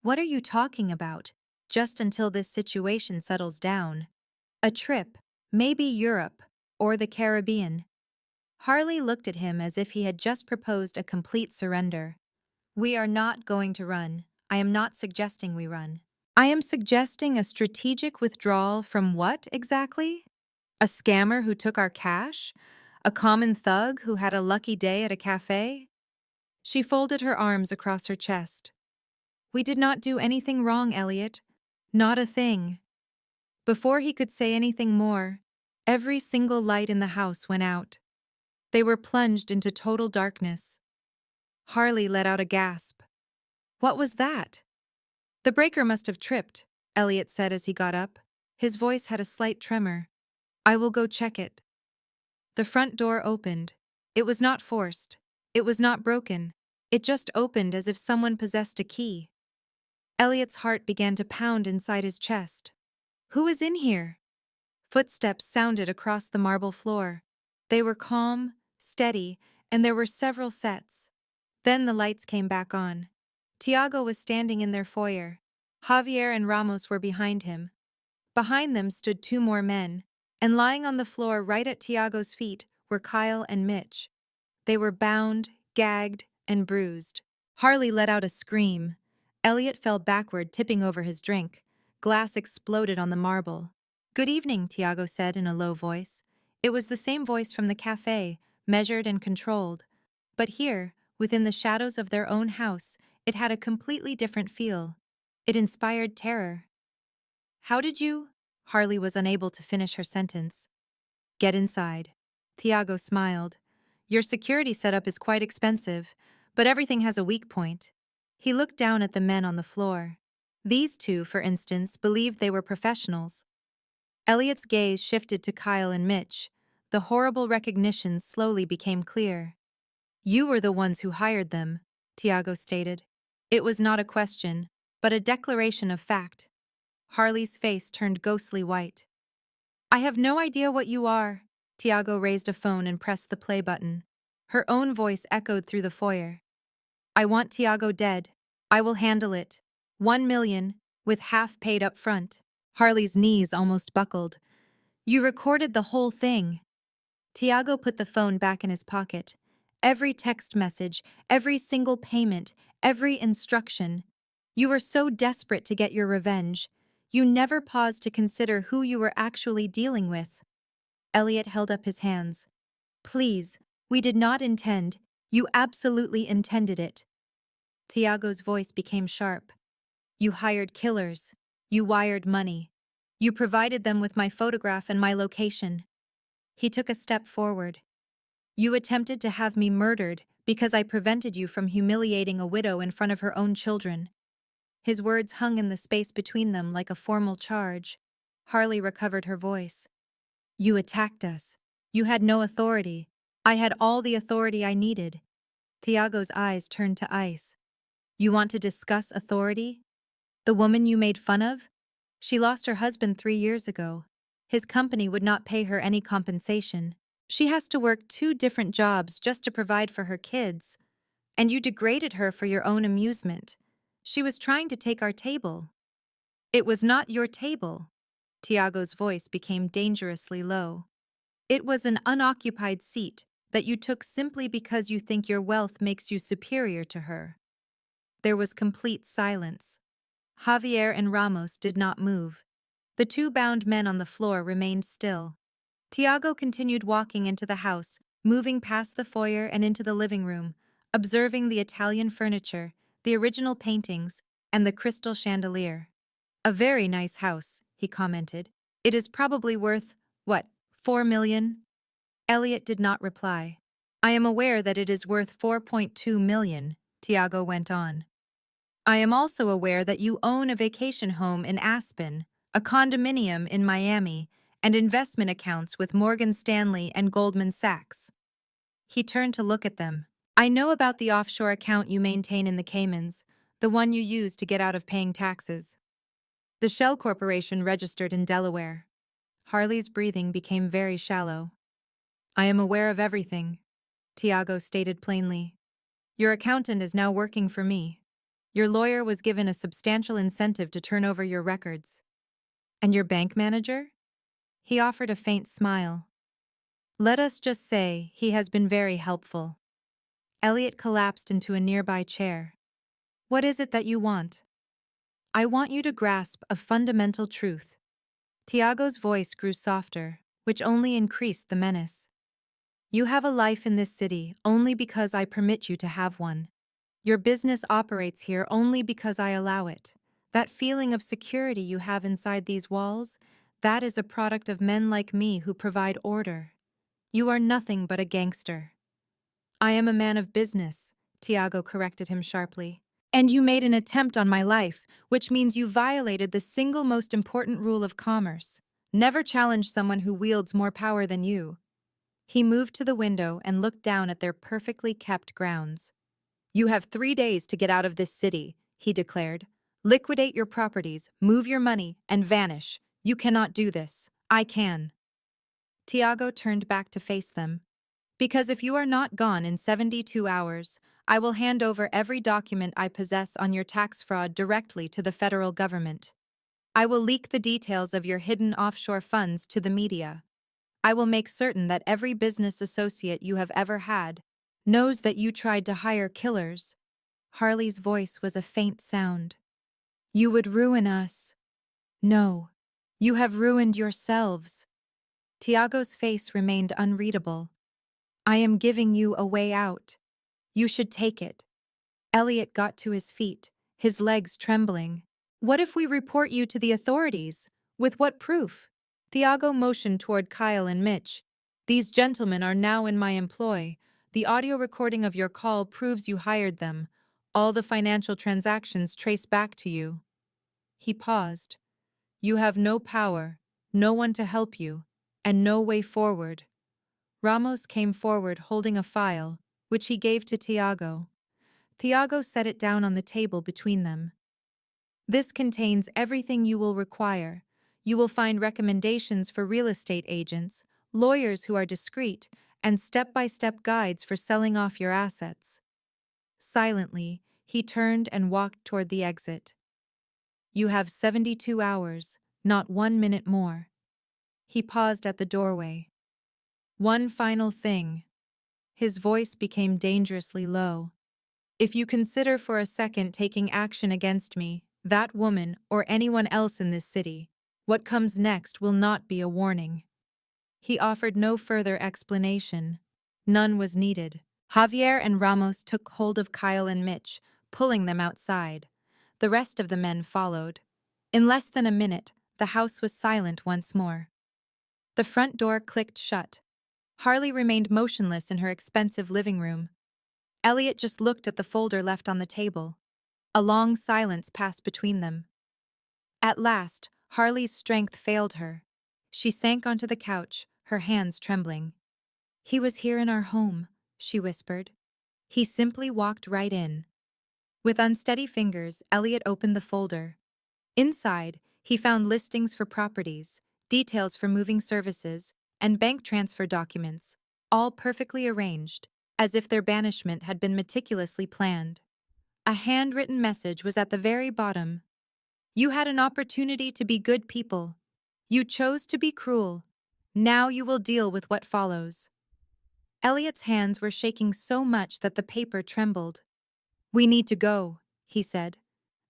What are you talking about? Just until this situation settles down. A trip, maybe Europe, or the Caribbean. Harley looked at him as if he had just proposed a complete surrender. We are not going to run. I am not suggesting we run. I am suggesting a strategic withdrawal from what, exactly? A scammer who took our cash? A common thug who had a lucky day at a cafe? She folded her arms across her chest. We did not do anything wrong, Elliot. Not a thing. Before he could say anything more, every single light in the house went out. They were plunged into total darkness. Harley let out a gasp. What was that? The breaker must have tripped, Elliot said as he got up. His voice had a slight tremor. I will go check it. The front door opened. It was not forced. It was not broken. It just opened as if someone possessed a key. Elliot's heart began to pound inside his chest. Who is in here? Footsteps sounded across the marble floor. They were calm, steady, and there were several sets. Then the lights came back on. Tiago was standing in their foyer. Javier and Ramos were behind him. Behind them stood 2 more men, and lying on the floor right at Tiago's feet were Kyle and Mitch. They were bound, gagged, and bruised. Harley let out a scream. Elliot fell backward, tipping over his drink. Glass exploded on the marble. Good evening, Tiago said in a low voice. It was the same voice from the cafe, measured and controlled. But here, within the shadows of their own house, it had a completely different feel. It inspired terror. How did you? Harley was unable to finish her sentence. Get inside. Tiago smiled. Your security setup is quite expensive, but everything has a weak point. He looked down at the men on the floor. These 2, for instance, believed they were professionals. Elliot's gaze shifted to Kyle and Mitch. the horrible recognition slowly became clear. You were the ones who hired them, Tiago stated. It was not a question, but a declaration of fact. Harley's face turned ghostly white. I have no idea what you are. Tiago raised a phone and pressed the play button. Her own voice echoed through the foyer. I want Tiago dead. I will handle it. 1 million, with half paid up front. Harley's knees almost buckled. You recorded the whole thing. Tiago put the phone back in his pocket. Every text message, every single payment, every instruction. You were so desperate to get your revenge. You never paused to consider who you were actually dealing with. Elliot held up his hands. Please, we did not intend. You absolutely intended it. Tiago's voice became sharp. You hired killers. You wired money. You provided them with my photograph and my location. He took a step forward. You attempted to have me murdered because I prevented you from humiliating a widow in front of her own children. His words hung in the space between them like a formal charge. Harley recovered her voice. You attacked us. You had no authority. I had all the authority I needed. Tiago's eyes turned to ice. You want to discuss authority? The woman you made fun of? She lost her husband 3 years ago. His company would not pay her any compensation. She has to work 2 different jobs just to provide for her kids. And you degraded her for your own amusement. She was trying to take our table. It was not your table. Tiago's voice became dangerously low. It was an unoccupied seat that you took simply because you think your wealth makes you superior to her. There was complete silence. Javier and Ramos did not move. The 2 bound men on the floor remained still. Tiago continued walking into the house, moving past the foyer and into the living room, observing the Italian furniture, the original paintings, and the crystal chandelier. A very nice house, he commented. It is probably worth, what, 4 million? Elliot did not reply. I am aware that it is worth 4.2 million, Tiago went on. I am also aware that you own a vacation home in Aspen, a condominium in Miami, and investment accounts with Morgan Stanley and Goldman Sachs. He turned to look at them. I know about the offshore account you maintain in the Caymans, the one you use to get out of paying taxes. The Shell Corporation registered in Delaware. Harley's breathing became very shallow. I am aware of everything, Tiago stated plainly. Your accountant is now working for me. Your lawyer was given a substantial incentive to turn over your records. And your bank manager? He offered a faint smile. Let us just say he has been very helpful. Elliot collapsed into a nearby chair. What is it that you want? I want you to grasp a fundamental truth. Tiago's voice grew softer, which only increased the menace. You have a life in this city only because I permit you to have one. Your business operates here only because I allow it. That feeling of security you have inside these walls, that is a product of men like me who provide order. You are nothing but a gangster. I am a man of business, Tiago corrected him sharply. And you made an attempt on my life, which means you violated the single most important rule of commerce. Never challenge someone who wields more power than you. He moved to the window and looked down at their perfectly kept grounds. You have 3 days to get out of this city, he declared. Liquidate your properties, move your money, and vanish. You cannot do this. I can. Tiago turned back to face them. Because if you are not gone in 72 hours, I will hand over every document I possess on your tax fraud directly to the federal government. I will leak the details of your hidden offshore funds to the media. I will make certain that every business associate you have ever had knows that you tried to hire killers. Harley's voice was a faint sound. You would ruin us. No, you have ruined yourselves. Tiago's face remained unreadable. I am giving you a way out. You should take it. Elliot got to his feet, his legs trembling. What if we report you to the authorities? With what proof? Tiago motioned toward Kyle and Mitch. These gentlemen are now in my employ. The audio recording of your call proves you hired them. All the financial transactions trace back to you. He paused. You have no power, no one to help you, and no way forward. Ramos came forward holding a file, which he gave to Tiago. Tiago set it down on the table between them. This contains everything you will require. You will find recommendations for real estate agents, lawyers who are discreet, and step-by-step guides for selling off your assets. Silently, he turned and walked toward the exit. You have 72 hours, not 1 minute more. He paused at the doorway. One final thing. His voice became dangerously low. If you consider for a second taking action against me, that woman, or anyone else in this city, what comes next will not be a warning. He offered no further explanation. None was needed. Javier and Ramos took hold of Kyle and Mitch, pulling them outside. The rest of the men followed. In less than a minute, the house was silent once more. The front door clicked shut. Harley remained motionless in her expensive living room. Elliot just looked at the folder left on the table. A long silence passed between them. At last, Harley's strength failed her. She sank onto the couch, her hands trembling. "He was here in our home," she whispered. "He simply walked right in." With unsteady fingers, Elliot opened the folder. Inside, he found listings for properties, details for moving services, and bank transfer documents, all perfectly arranged, as if their banishment had been meticulously planned. A handwritten message was at the very bottom. "You had an opportunity to be good people. You chose to be cruel. Now you will deal with what follows." Elliot's hands were shaking so much that the paper trembled. "We need to go," he said.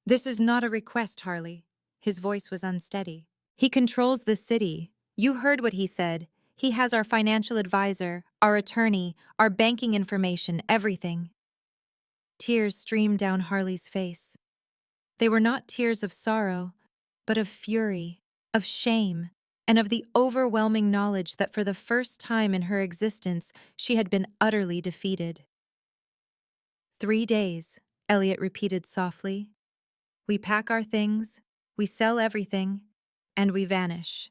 "This is not a request, Harley." His voice was unsteady. "He controls this city. You heard what he said. He has our financial advisor, our attorney, our banking information, everything." Tears streamed down Harley's face. They were not tears of sorrow, but of fury, of shame, and of the overwhelming knowledge that for the first time in her existence she had been utterly defeated. 3 days, Elliot repeated softly. We pack our things, we sell everything, and we vanish.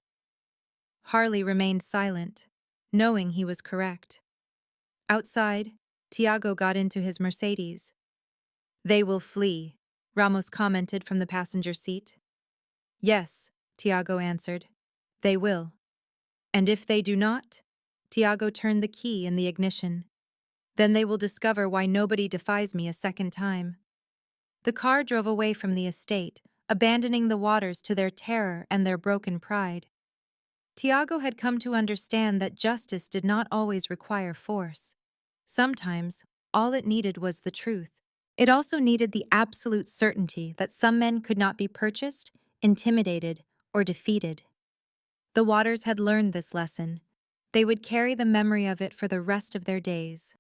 Harley remained silent, knowing he was correct. Outside, Tiago got into his Mercedes. They will flee, Ramos commented from the passenger seat. Yes, Tiago answered. They will. And if they do not, Tiago turned the key in the ignition. Then they will discover why nobody defies me a second time. The car drove away from the estate, abandoning the waters to their terror and their broken pride. Tiago had come to understand that justice did not always require force. Sometimes, all it needed was the truth. It also needed the absolute certainty that some men could not be purchased, intimidated, or defeated. The Waters had learned this lesson. They would carry the memory of it for the rest of their days.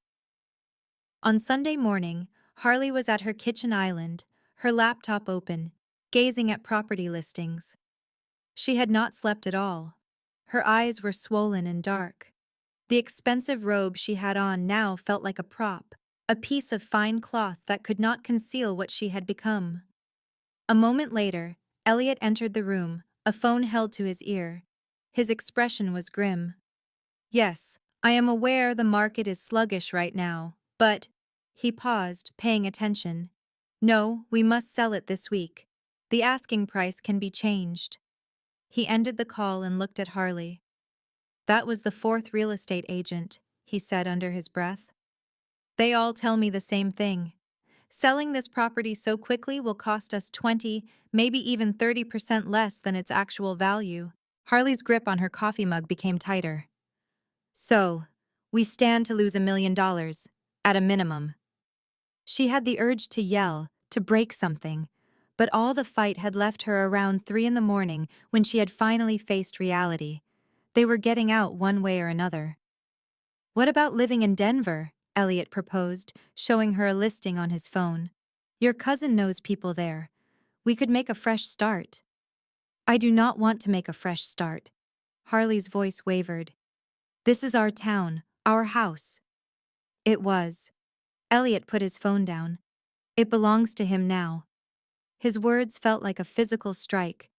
On Sunday morning, Harley was at her kitchen island, her laptop open, gazing at property listings. She had not slept at all. Her eyes were swollen and dark. The expensive robe she had on now felt like a prop, a piece of fine cloth that could not conceal what she had become. A moment later, Elliot entered the room, a phone held to his ear. His expression was grim. Yes, I am aware the market is sluggish right now, but... He paused, paying attention. No, we must sell it this week. The asking price can be changed. He ended the call and looked at Harley. That was the 4th real estate agent, he said under his breath. They all tell me the same thing. Selling this property so quickly will cost us 20, maybe even 30% less than its actual value. Harley's grip on her coffee mug became tighter. So, we stand to lose $1 million, at a minimum. She had the urge to yell, to break something, but all the fight had left her around 3 in the morning when she had finally faced reality. They were getting out one way or another. What about living in Denver? Elliot proposed, showing her a listing on his phone. Your cousin knows people there. We could make a fresh start. I do not want to make a fresh start. Harley's voice wavered. This is our town, our house. It was. Elliot put his phone down. It belongs to him now. His words felt like a physical strike.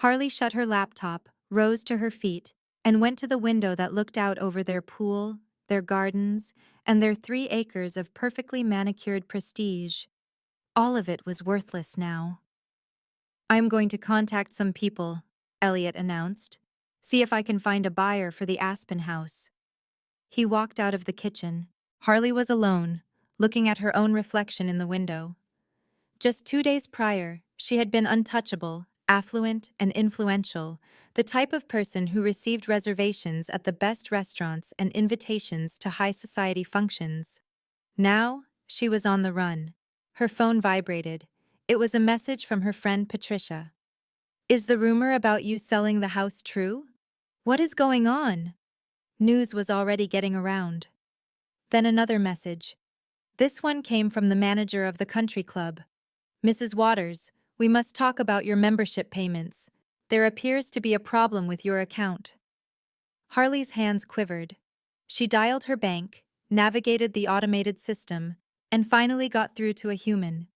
Harley shut her laptop, rose to her feet, and went to the window that looked out over their pool, their gardens, and their 3 acres of perfectly manicured prestige. All of it was worthless now. "I'm going to contact some people," Elliot announced. "See if I can find a buyer for the Aspen house." He walked out of the kitchen. Harley was alone, looking at her own reflection in the window. Just 2 days prior, she had been untouchable, affluent, and influential, the type of person who received reservations at the best restaurants and invitations to high society functions. Now, she was on the run. Her phone vibrated. It was a message from her friend Patricia. "Is the rumor about you selling the house true? What is going on?" News was already getting around. Then another message. This one came from the manager of the country club. "Mrs. Waters, we must talk about your membership payments. There appears to be a problem with your account." Harley's hands quivered. She dialed her bank, navigated the automated system, and finally got through to a human.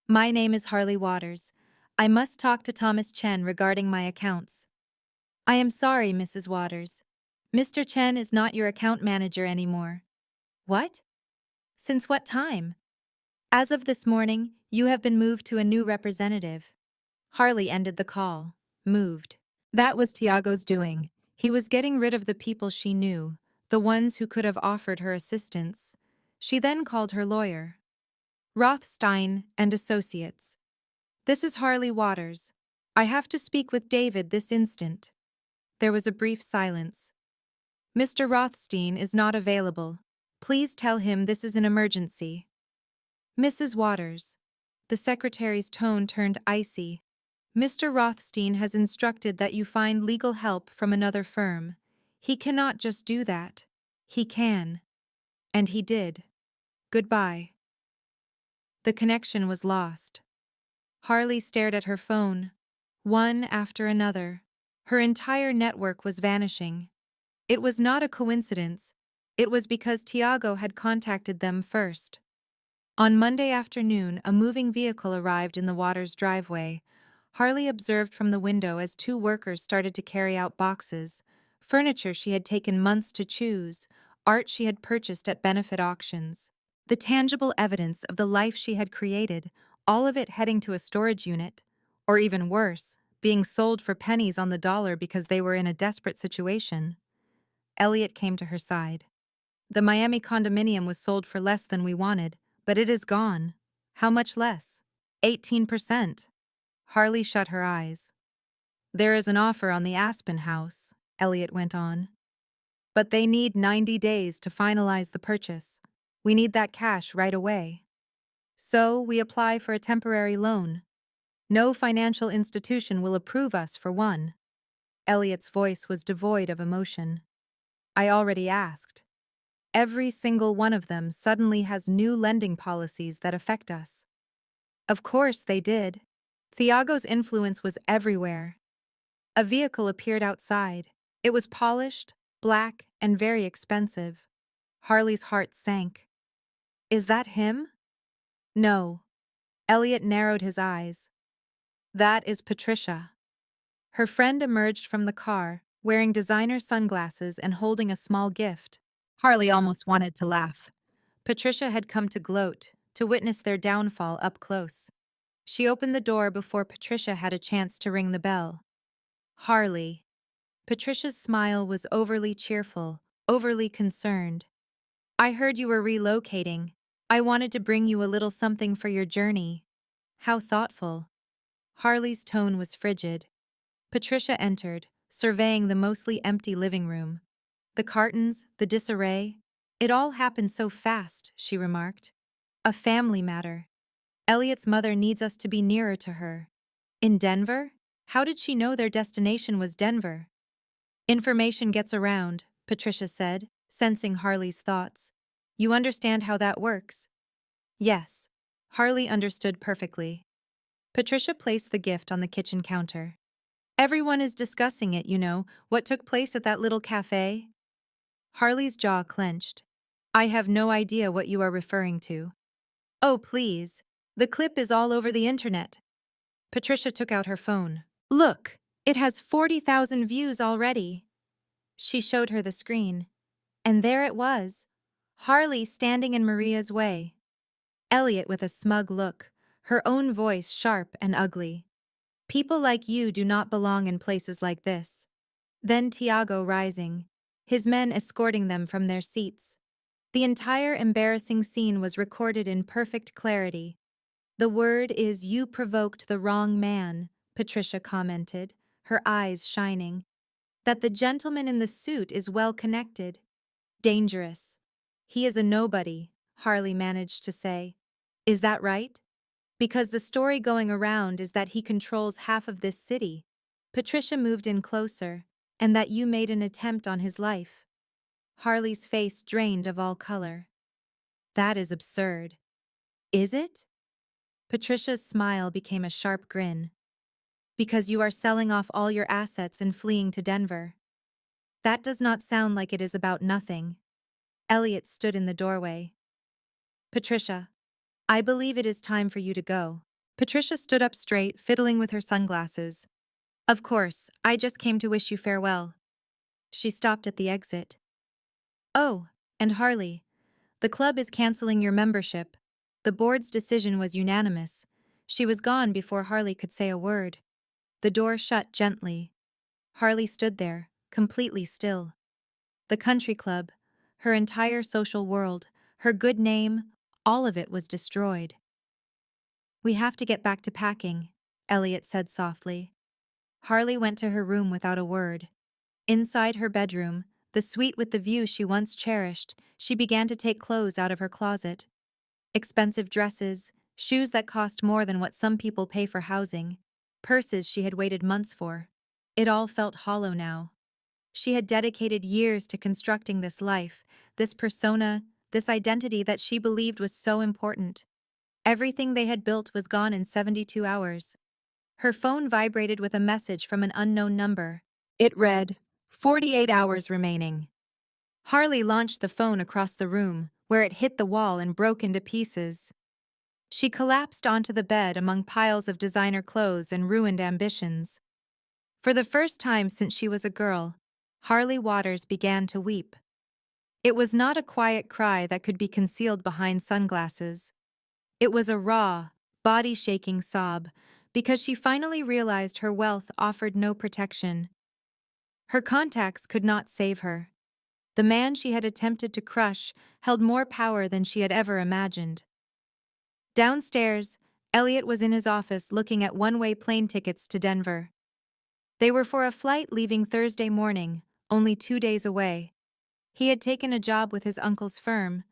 "My name is Harley Waters. I must talk to Thomas Chen regarding my accounts." "I am sorry, Mrs. Waters. Mr. Chen is not your account manager anymore." "What? Since what time?" "As of this morning, you have been moved to a new representative." Harley ended the call. Moved. That was Tiago's doing. He was getting rid of the people she knew, the ones who could have offered her assistance. She then called her lawyer. "Rothstein and Associates. This is Harley Waters. I have to speak with David this instant." There was a brief silence. "Mr. Rothstein is not available. Please tell him this is an emergency." "Mrs. Waters." The secretary's tone turned icy. "Mr. Rothstein has instructed that you find legal help from another firm. He cannot just do that. He can." And he did. Goodbye. The connection was lost. Harley stared at her phone. One after another. Her entire network was vanishing. It was not a coincidence. It was because Tiago had contacted them first. On Monday afternoon, a moving vehicle arrived in the Waters' driveway. Harley observed from the window as 2 workers started to carry out boxes, furniture she had taken months to choose, art she had purchased at benefit auctions. The tangible evidence of the life she had created, all of it heading to a storage unit, or even worse, being sold for pennies on the dollar because they were in a desperate situation. Elliot came to her side. "The Miami condominium was sold for less than we wanted, but it is gone." "How much less?" 18%. Harley shut her eyes. "There is an offer on the Aspen house," Elliot went on. "But they need 90 days to finalize the purchase. We need that cash right away. So we apply for a temporary loan. No financial institution will approve us for one." Elliot's voice was devoid of emotion. "I already asked. Every single one of them suddenly has new lending policies that affect us." Of course they did. Thiago's influence was everywhere. A vehicle appeared outside. It was polished, black, and very expensive. Harley's heart sank. "Is that him?" "No." Elliot narrowed his eyes. "That is Patricia." Her friend emerged from the car, wearing designer sunglasses and holding a small gift. Harley almost wanted to laugh. Patricia had come to gloat, to witness their downfall up close. She opened the door before Patricia had a chance to ring the bell. "Harley." Patricia's smile was overly cheerful, overly concerned. "I heard you were relocating. I wanted to bring you a little something for your journey." "How thoughtful." Harley's tone was frigid. Patricia entered, surveying the mostly empty living room. The cartons, the disarray. "It all happened so fast," she remarked. "A family matter. Elliot's mother needs us to be nearer to her." "In Denver?" How did she know their destination was Denver? "Information gets around," Patricia said, sensing Harley's thoughts. "You understand how that works?" Yes. Harley understood perfectly. Patricia placed the gift on the kitchen counter. "Everyone is discussing it, you know, what took place at that little cafe." Harley's jaw clenched. "I have no idea what you are referring to." "Oh, please. The clip is all over the internet." Patricia took out her phone. "Look, it has 40,000 views already." She showed her the screen. And there it was. Harley standing in Maria's way. Elliot with a smug look, her own voice sharp and ugly. People like you do not belong in places like this. Then Tiago rising, his men escorting them from their seats. The entire embarrassing scene was recorded in perfect clarity. The word is you provoked the wrong man, Patricia commented, her eyes shining. That the gentleman in the suit is well connected. Dangerous. He is a nobody, Harley managed to say. Is that right? Because the story going around is that he controls half of this city. Patricia moved in closer, and that you made an attempt on his life. Harley's face drained of all color. That is absurd. Is it? Patricia's smile became a sharp grin. Because you are selling off all your assets and fleeing to Denver. That does not sound like it is about nothing. Elliot stood in the doorway. Patricia, I believe it is time for you to go. Patricia stood up straight, fiddling with her sunglasses. Of course, I just came to wish you farewell. She stopped at the exit. Oh, and Harley, the club is canceling your membership. The board's decision was unanimous. She was gone before Harley could say a word. The door shut gently. Harley stood there, completely still. The country club, her entire social world, her good name, all of it was destroyed. We have to get back to packing, Elliot said softly. Harley went to her room without a word. Inside her bedroom, the suite with the view she once cherished, she began to take clothes out of her closet. Expensive dresses, shoes that cost more than what some people pay for housing, purses she had waited months for. It all felt hollow now. She had dedicated years to constructing this life, this persona, this identity that she believed was so important. Everything they had built was gone in 72 hours. Her phone vibrated with a message from an unknown number. It read, 48 hours remaining. Harley launched the phone across the room, where it hit the wall and broke into pieces. She collapsed onto the bed among piles of designer clothes and ruined ambitions. For the first time since she was a girl, Harley Waters began to weep. It was not a quiet cry that could be concealed behind sunglasses. It was a raw, body-shaking sob, because she finally realized her wealth offered no protection. Her contacts could not save her. The man she had attempted to crush held more power than she had ever imagined. Downstairs, Elliot was in his office looking at one-way plane tickets to Denver. They were for a flight leaving Thursday morning, only 2 days away. He had taken a job with his uncle's firm.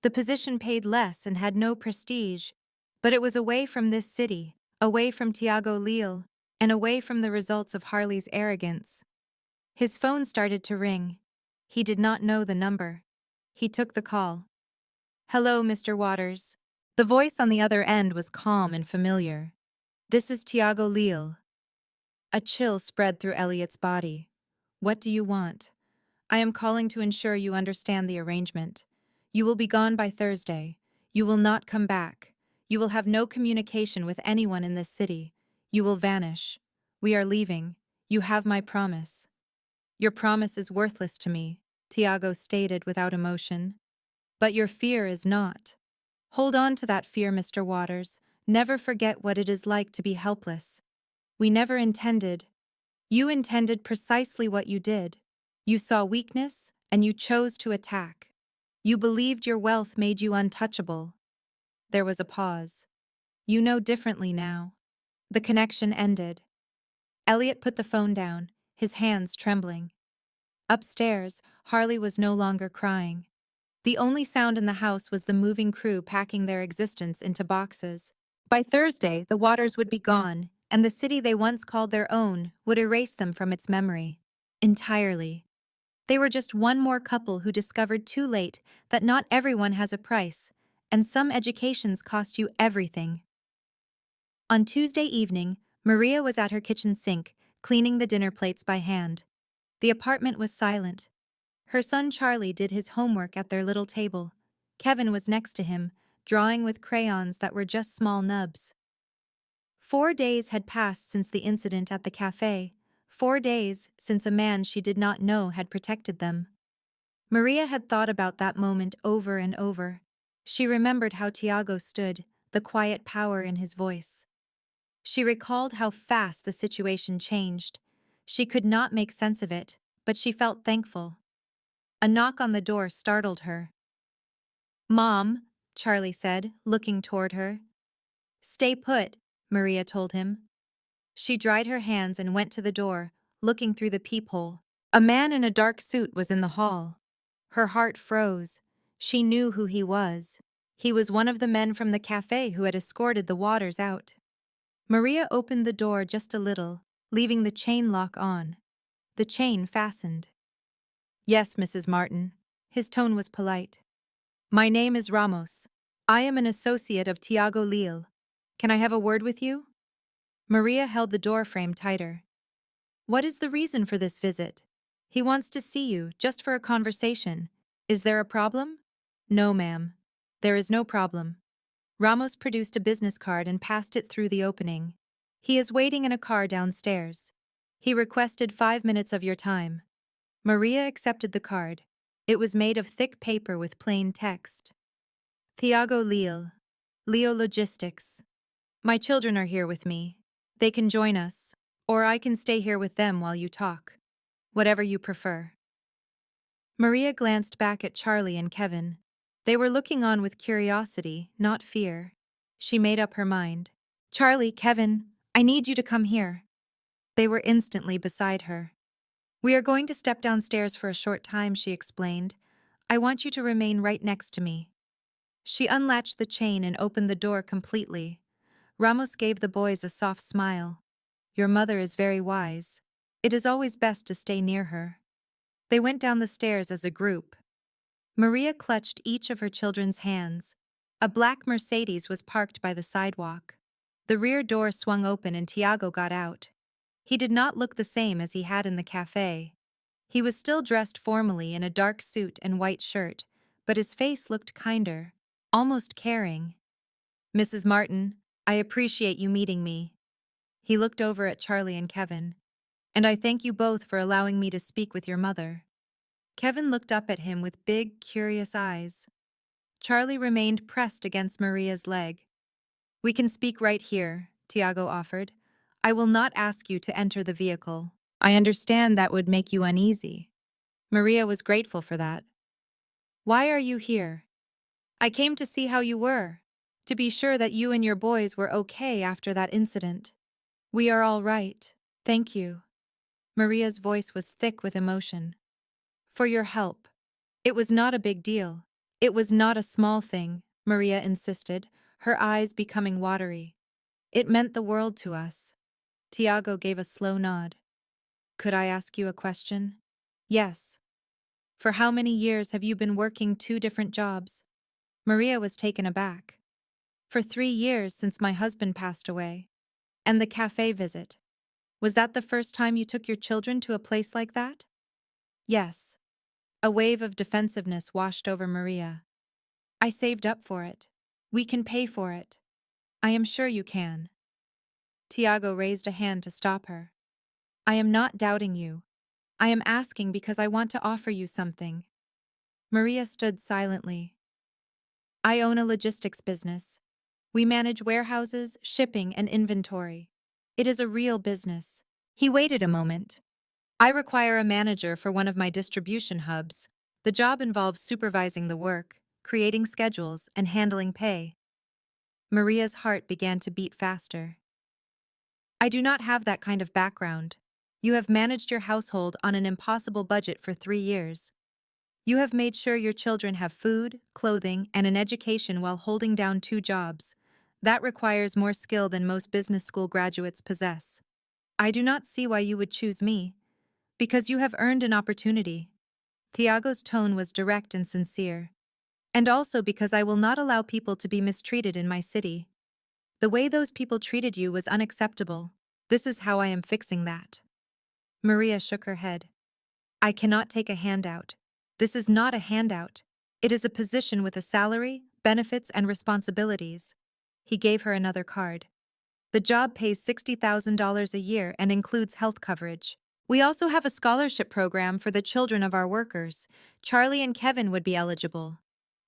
The position paid less and had no prestige, but it was away from this city, away from Tiago Leal, and away from the results of Harley's arrogance. His phone started to ring. He did not know the number. He took the call. Hello, Mr. Waters. The voice on the other end was calm and familiar. This is Tiago Leal. A chill spread through Elliot's body. What do you want? I am calling to ensure you understand the arrangement. You will be gone by Thursday. You will not come back. You will have no communication with anyone in this city. You will vanish. We are leaving. You have my promise. Your promise is worthless to me, Tiago stated without emotion. But your fear is not. Hold on to that fear, Mr. Waters. Never forget what it is like to be helpless. We never intended. You intended precisely what you did. You saw weakness, and you chose to attack. You believed your wealth made you untouchable. There was a pause. You know differently now. The connection ended. Elliot put the phone down, his hands trembling. Upstairs, Harley was no longer crying. The only sound in the house was the moving crew packing their existence into boxes. By Thursday, the Waters would be gone, and the city they once called their own would erase them from its memory. Entirely. They were just one more couple who discovered too late that not everyone has a price, and some educations cost you everything. On Tuesday evening, Maria was at her kitchen sink, cleaning the dinner plates by hand. The apartment was silent. Her son Charlie did his homework at their little table. Kevin was next to him, drawing with crayons that were just small nubs. 4 days had passed since the incident at the cafe. 4 days since a man she did not know had protected them. Maria had thought about that moment over and over. She remembered how Tiago stood, the quiet power in his voice. She recalled how fast the situation changed. She could not make sense of it, but she felt thankful. A knock on the door startled her. "Mom," Charlie said, looking toward her. "Stay put," Maria told him. She dried her hands and went to the door, looking through the peephole. A man in a dark suit was in the hall. Her heart froze. She knew who he was. He was one of the men from the cafe who had escorted the Waters out. Maria opened the door just a little, leaving the chain lock on. The chain fastened. "Yes, Mrs. Martin." His tone was polite. "My name is Ramos. I am an associate of Tiago Leal. Can I have a word with you?" Maria held the door frame tighter. "What is the reason for this visit?" "He wants to see you, just for a conversation. Is there a problem?" "No, ma'am. There is no problem." Ramos produced a business card and passed it through the opening. "He is waiting in a car downstairs. He requested 5 minutes of your time." Maria accepted the card. It was made of thick paper with plain text. "Tiago Leal, Leo Logistics. My children are here with me. They can join us, or I can stay here with them while you talk. Whatever you prefer." Maria glanced back at Charlie and Kevin. They were looking on with curiosity, not fear. She made up her mind. "Charlie, Kevin, I need you to come here." They were instantly beside her. "We are going to step downstairs for a short time," she explained. "I want you to remain right next to me." She unlatched the chain and opened the door completely. Ramos gave the boys a soft smile. "Your mother is very wise. It is always best to stay near her." They went down the stairs as a group. Maria clutched each of her children's hands. A black Mercedes was parked by the sidewalk. The rear door swung open and Tiago got out. He did not look the same as he had in the cafe. He was still dressed formally in a dark suit and white shirt, but his face looked kinder, almost caring. "Mrs. Martin, I appreciate you meeting me." He looked over at Charlie and Kevin. "And I thank you both for allowing me to speak with your mother." Kevin looked up at him with big, curious eyes. Charlie remained pressed against Maria's leg. "We can speak right here," Tiago offered. "I will not ask you to enter the vehicle. I understand that would make you uneasy." Maria was grateful for that. "Why are you here?" "I came to see how you were, to be sure that you and your boys were okay after that incident." "We are all right, thank you." Maria's voice was thick with emotion. "For your help. It was not a big deal. It was not a small thing," Maria insisted, her eyes becoming watery. "It meant the world to us." Tiago gave a slow nod. "Could I ask you a question?" "Yes." "For how many years have you been working 2 different jobs?" Maria was taken aback. "For 3 years since my husband passed away." "And the cafe visit. Was that the first time you took your children to a place like that?" "Yes." A wave of defensiveness washed over Maria. "I saved up for it. We can pay for it. I am sure you can." Tiago raised a hand to stop her. "I am not doubting you. I am asking because I want to offer you something." Maria stood silently. "I own a logistics business. We manage warehouses, shipping, and inventory. It is a real business." He waited a moment. "I require a manager for one of my distribution hubs. The job involves supervising the work, creating schedules, and handling pay." Maria's heart began to beat faster. "I do not have that kind of background. You have managed your household on an impossible budget for 3 years. You have made sure your children have food, clothing, and an education while holding down 2 jobs. That requires more skill than most business school graduates possess. I do not see why you would choose me. Because you have earned an opportunity." Tiago's tone was direct and sincere. "And also because I will not allow people to be mistreated in my city. The way those people treated you was unacceptable. This is how I am fixing that." Maria shook her head. "I cannot take a handout. This is not a handout. It is a position with a salary, benefits, and responsibilities." He gave her another card. "The job pays $60,000 a year and includes health coverage. We also have a scholarship program for the children of our workers. Charlie and Kevin would be eligible.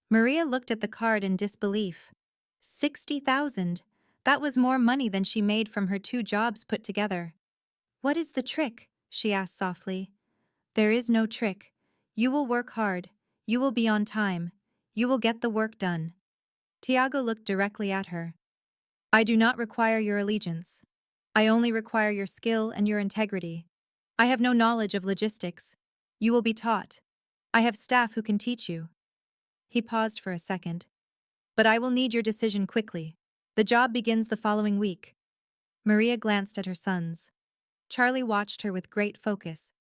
Maria looked at the card in disbelief. 60,000. That was more money than she made from her 2 jobs put together. What is the trick? She asked softly. There is no trick. You will work hard. You will be on time. You will get the work done. Tiago looked directly at her. I do not require your allegiance. I only require your skill and your integrity. I have no knowledge of logistics. You will be taught. I have staff who can teach you. He paused for a second. But I will need your decision quickly. The job begins the following week. Maria glanced at her sons. Charlie watched her with great focus.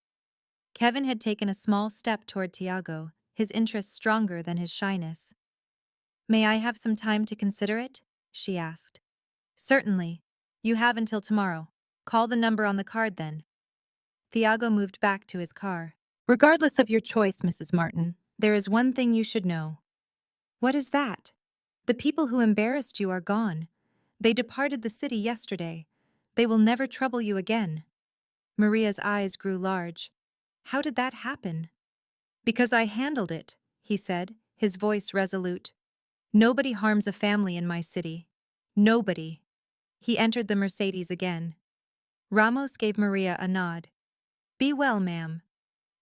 Kevin had taken a small step toward Tiago, his interest stronger than his shyness. May I have some time to consider it? She asked. Certainly. You have until tomorrow. Call the number on the card then. Tiago moved back to his car. Regardless of your choice, Mrs. Martin, there is one thing you should know. What is that? The people who embarrassed you are gone. They departed the city yesterday. They will never trouble you again. Maria's eyes grew large. How did that happen? Because I handled it, he said, his voice resolute. Nobody harms a family in my city. Nobody. He entered the Mercedes again. Ramos gave Maria a nod. Be well, ma'am.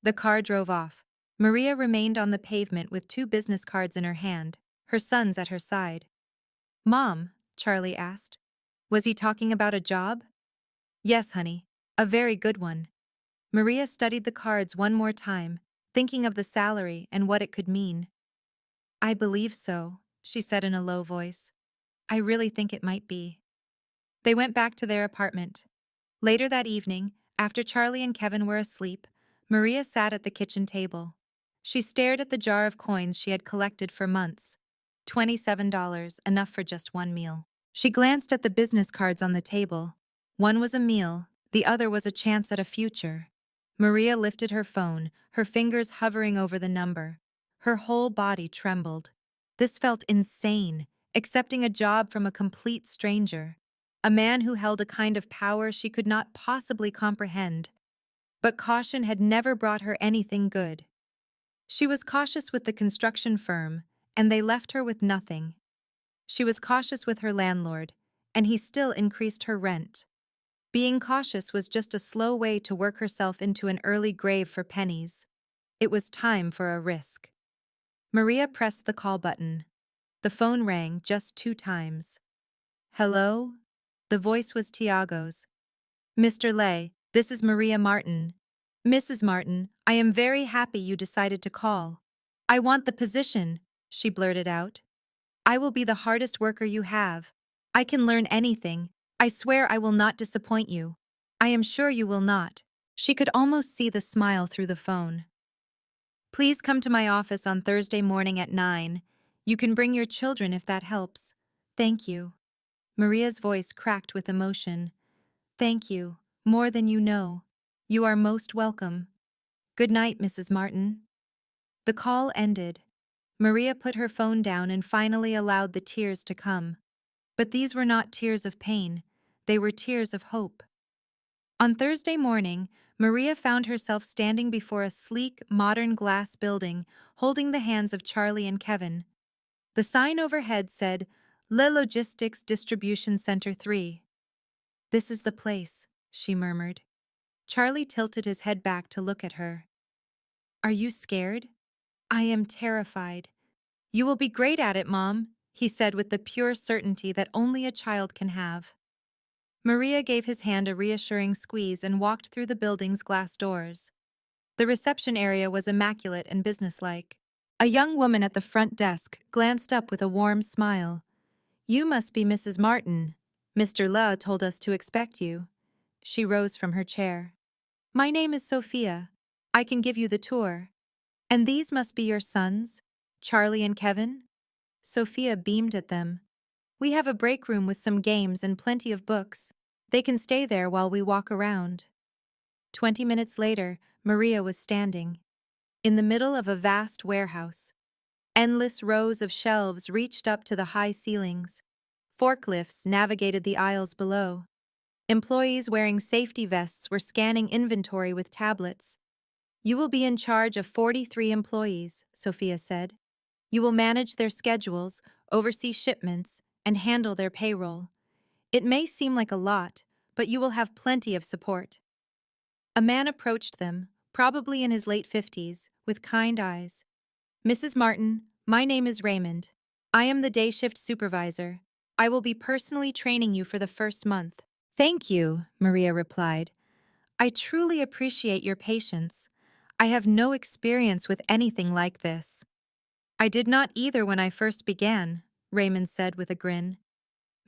The car drove off. Maria remained on the pavement with 2 business cards in her hand, her sons at her side. Mom, Charlie asked. Was he talking about a job? Yes, honey. A very good one. Maria studied the cards one more time, thinking of the salary and what it could mean. I believe so, she said in a low voice. I really think it might be. They went back to their apartment. Later that evening, after Charlie and Kevin were asleep, Maria sat at the kitchen table. She stared at the jar of coins she had collected for months. $27, enough for just one meal. She glanced at the business cards on the table. One was a meal, the other was a chance at a future. Maria lifted her phone, her fingers hovering over the number. Her whole body trembled. This felt insane, accepting a job from a complete stranger. A man who held a kind of power she could not possibly comprehend. But caution had never brought her anything good. She was cautious with the construction firm, and they left her with nothing. She was cautious with her landlord, and he still increased her rent. Being cautious was just a slow way to work herself into an early grave for pennies. It was time for a risk. Maria pressed the call button. The phone rang just 2 times. Hello? The voice was Tiago's. Mr. Lay, this is Maria Martin. Mrs. Martin, I am very happy you decided to call. I want the position, she blurted out. I will be the hardest worker you have. I can learn anything. I swear I will not disappoint you. I am sure you will not. She could almost see the smile through the phone. Please come to my office on Thursday morning at 9. You can bring your children if that helps. Thank you. Maria's voice cracked with emotion. Thank you, more than you know. You are most welcome. Good night, Mrs. Martin. The call ended. Maria put her phone down and finally allowed the tears to come. But these were not tears of pain. They were tears of hope. On Thursday morning, Maria found herself standing before a sleek, modern glass building, holding the hands of Charlie and Kevin. The sign overhead said, Le Logistics Distribution Center 3. This is the place, she murmured. Charlie tilted his head back to look at her. Are you scared? I am terrified. You will be great at it, Mom, he said with the pure certainty that only a child can have. Maria gave his hand a reassuring squeeze and walked through the building's glass doors. The reception area was immaculate and businesslike. A young woman at the front desk glanced up with a warm smile. You must be Mrs. Martin. Mr. La told us to expect you. She rose from her chair. My name is Sophia. I can give you the tour. And these must be your sons, Charlie and Kevin? Sophia beamed at them. We have a break room with some games and plenty of books. They can stay there while we walk around. 20 minutes later, Maria was standing in the middle of a vast warehouse. Endless rows of shelves reached up to the high ceilings. Forklifts navigated the aisles below. Employees wearing safety vests were scanning inventory with tablets. You will be in charge of 43 employees, Sophia said. You will manage their schedules, oversee shipments, and handle their payroll. It may seem like a lot, but you will have plenty of support. A man approached them, probably in his late 50s, with kind eyes. Mrs. Martin, my name is Raymond. I am the day shift supervisor. I will be personally training you for the first month. Thank you, Maria replied. I truly appreciate your patience. I have no experience with anything like this. I did not either when I first began, Raymond said with a grin.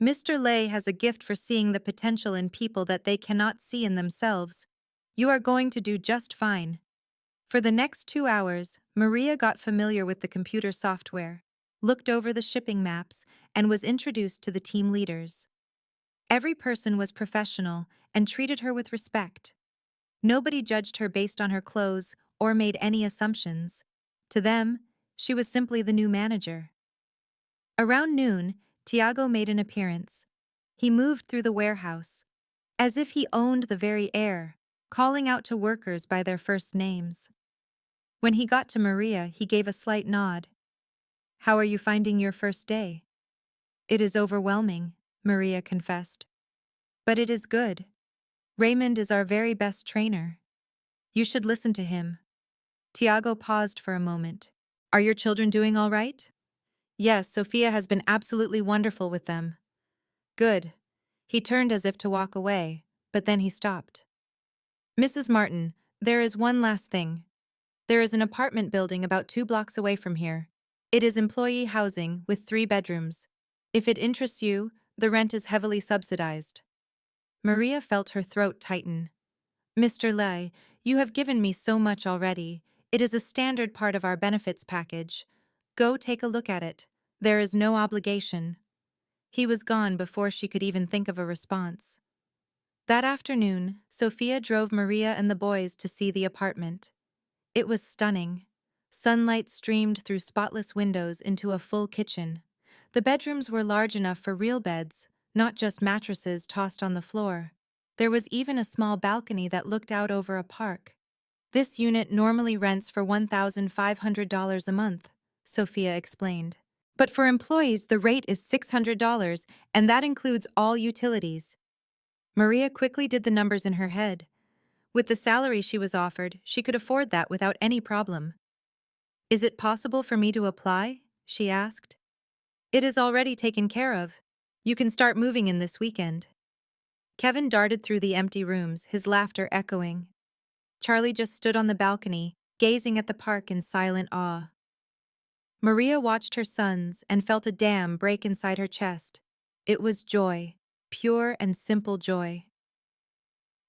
Mr. Lay has a gift for seeing the potential in people that they cannot see in themselves. You are going to do just fine. For the next 2 hours, Maria got familiar with the computer software, looked over the shipping maps, and was introduced to the team leaders. Every person was professional and treated her with respect. Nobody judged her based on her clothes or made any assumptions. To them, she was simply the new manager. Around noon, Tiago made an appearance. He moved through the warehouse, as if he owned the very air, calling out to workers by their first names. When he got to Maria, he gave a slight nod. How are you finding your first day? It is overwhelming, Maria confessed. But it is good. Raymond is our very best trainer. You should listen to him. Tiago paused for a moment. Are your children doing all right? Yes, Sophia has been absolutely wonderful with them. Good. He turned as if to walk away, but then he stopped. Mrs. Martin, there is one last thing. There is an apartment building about 2 blocks away from here. It is employee housing with 3 bedrooms. If it interests you, the rent is heavily subsidized. Maria felt her throat tighten. Mr. Lay, you have given me so much already. It is a standard part of our benefits package. Go take a look at it. There is no obligation. He was gone before she could even think of a response. That afternoon, Sophia drove Maria and the boys to see the apartment. It was stunning. Sunlight streamed through spotless windows into a full kitchen. The bedrooms were large enough for real beds, not just mattresses tossed on the floor. There was even a small balcony that looked out over a park. This unit normally rents for $1,500 a month, Sophia explained. But for employees, the rate is $600, and that includes all utilities. Maria quickly did the numbers in her head. With the salary she was offered, she could afford that without any problem. Is it possible for me to apply? She asked. It is already taken care of. You can start moving in this weekend. Kevin darted through the empty rooms, his laughter echoing. Charlie just stood on the balcony, gazing at the park in silent awe. Maria watched her sons and felt a dam break inside her chest. It was joy, pure and simple joy.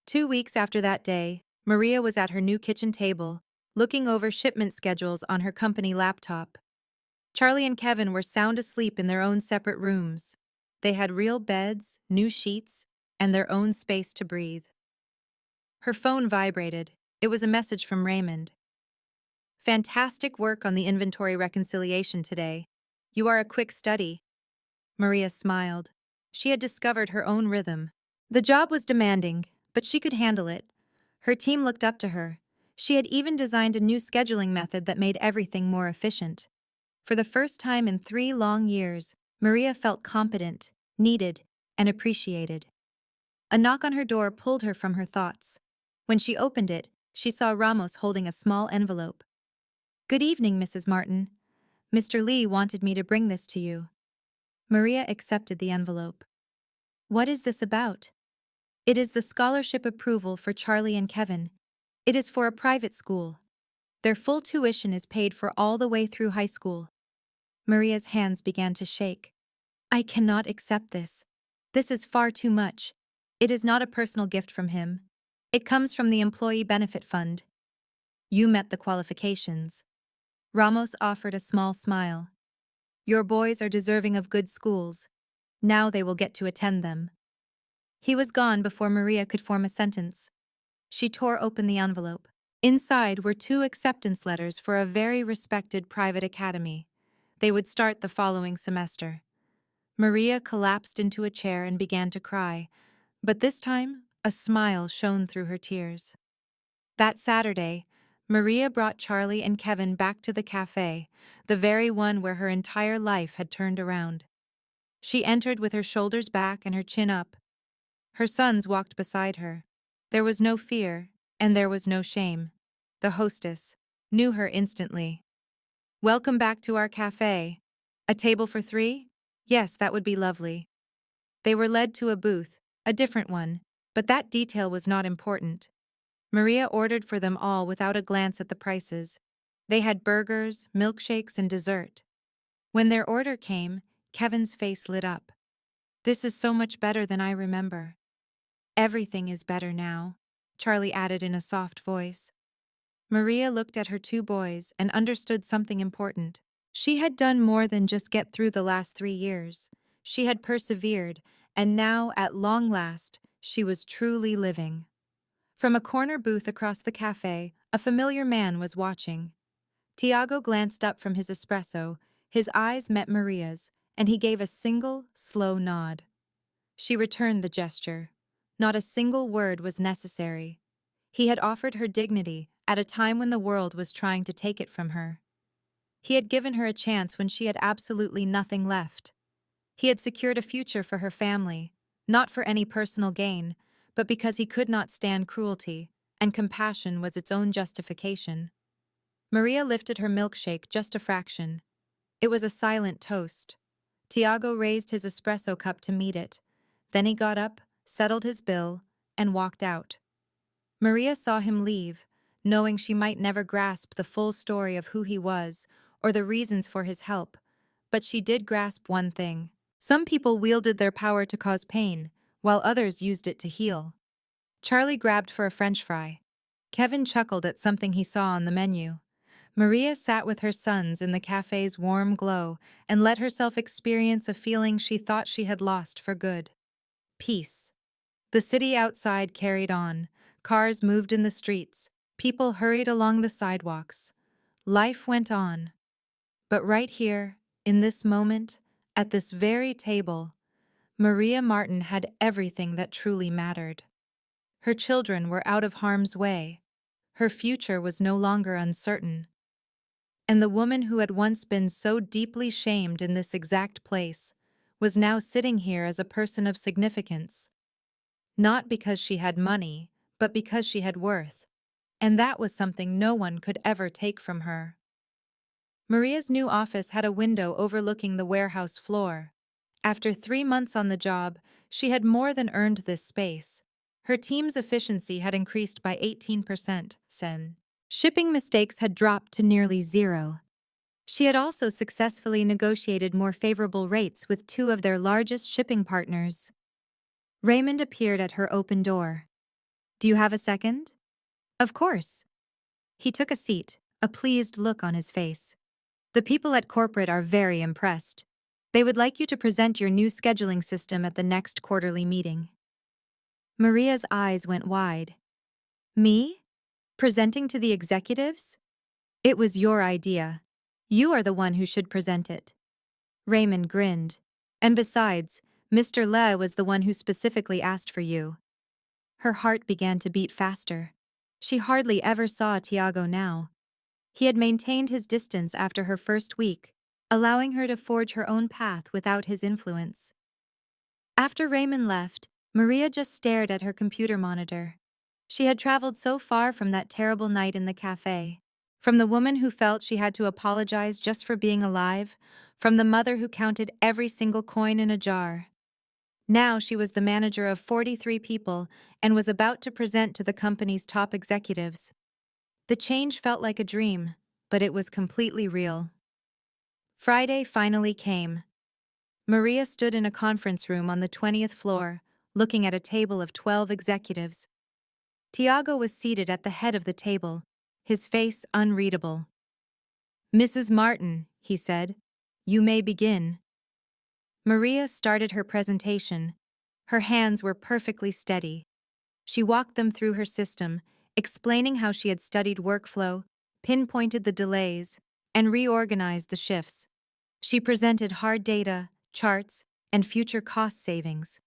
2 weeks after that day, Maria was at her new kitchen table, looking over shipment schedules on her company laptop. Charlie and Kevin were sound asleep in their own separate rooms. They had real beds, new sheets, and their own space to breathe. Her phone vibrated. It was a message from Raymond. Fantastic work on the inventory reconciliation today. You are a quick study. Maria smiled. She had discovered her own rhythm. The job was demanding, but she could handle it. Her team looked up to her. She had even designed a new scheduling method that made everything more efficient. For the first time in 3 long years, Maria felt competent, needed, and appreciated. A knock on her door pulled her from her thoughts. When she opened it, she saw Ramos holding a small envelope. Good evening, Mrs. Martin. Mr. Lee wanted me to bring this to you. Maria accepted the envelope. What is this about? It is the scholarship approval for Charlie and Kevin. It is for a private school. Their full tuition is paid for all the way through high school. Maria's hands began to shake. I cannot accept this. This is far too much. It is not a personal gift from him. It comes from the Employee Benefit Fund. You met the qualifications. Ramos offered a small smile. Your boys are deserving of good schools. Now they will get to attend them. He was gone before Maria could form a sentence. She tore open the envelope. Inside were 2 acceptance letters for a very respected private academy. They would start the following semester. Maria collapsed into a chair and began to cry. But this time, a smile shone through her tears. That Saturday, Maria brought Charlie and Kevin back to the cafe, the very one where her entire life had turned around. She entered with her shoulders back and her chin up. Her sons walked beside her. There was no fear, and there was no shame. The hostess knew her instantly. "Welcome back to our cafe. A table for three? Yes, that would be lovely." They were led to a booth, a different one, but that detail was not important. Maria ordered for them all without a glance at the prices. They had burgers, milkshakes, and dessert. When their order came, Kevin's face lit up. "This is so much better than I remember." "Everything is better now," Charlie added in a soft voice. Maria looked at her two boys and understood something important. She had done more than just get through the last 3 years. She had persevered, and now, at long last, she was truly living. From a corner booth across the cafe, a familiar man was watching. Tiago glanced up from his espresso, his eyes met Maria's, and he gave a single, slow nod. She returned the gesture. Not a single word was necessary. He had offered her dignity at a time when the world was trying to take it from her. He had given her a chance when she had absolutely nothing left. He had secured a future for her family, not for any personal gain, but because he could not stand cruelty, and compassion was its own justification. Maria lifted her milkshake just a fraction. It was a silent toast. Tiago raised his espresso cup to meet it. Then he got up, settled his bill, and walked out. Maria saw him leave, knowing she might never grasp the full story of who he was or the reasons for his help, but she did grasp one thing. Some people wielded their power to cause pain, while others used it to heal. Charlie grabbed for a French fry. Kevin chuckled at something he saw on the menu. Maria sat with her sons in the cafe's warm glow and let herself experience a feeling she thought she had lost for good. Peace. The city outside carried on. Cars moved in the streets. People hurried along the sidewalks. Life went on. But right here, in this moment, at this very table, Maria Martin had everything that truly mattered. Her children were out of harm's way. Her future was no longer uncertain. And the woman who had once been so deeply shamed in this exact place was now sitting here as a person of significance. Not because she had money, but because she had worth. And that was something no one could ever take from her. Maria's new office had a window overlooking the warehouse floor. After 3 months on the job, she had more than earned this space. Her team's efficiency had increased by 18%. Shipping mistakes had dropped to nearly zero. She had also successfully negotiated more favorable rates with two of their largest shipping partners. Raymond appeared at her open door. "Do you have a second?" "Of course." He took a seat, a pleased look on his face. "The people at corporate are very impressed. They would like you to present your new scheduling system at the next quarterly meeting." Maria's eyes went wide. "Me? Presenting to the executives?" "It was your idea. You are the one who should present it." Raymond grinned. "And besides, Mr. Le was the one who specifically asked for you." Her heart began to beat faster. She hardly ever saw Tiago now. He had maintained his distance after her first week, allowing her to forge her own path without his influence. After Raymond left, Maria just stared at her computer monitor. She had traveled so far from that terrible night in the cafe. From the woman who felt she had to apologize just for being alive, from the mother who counted every single coin in a jar. Now she was the manager of 43 people and was about to present to the company's top executives. The change felt like a dream, but it was completely real. Friday finally came. Maria stood in a conference room on the 20th floor, looking at a table of 12 executives. Tiago was seated at the head of the table, his face unreadable. "Mrs. Martin," he said, "you may begin." Maria started her presentation. Her hands were perfectly steady. She walked them through her system, explaining how she had studied workflow, pinpointed the delays, and reorganized the shifts. She presented hard data, charts, and future cost savings.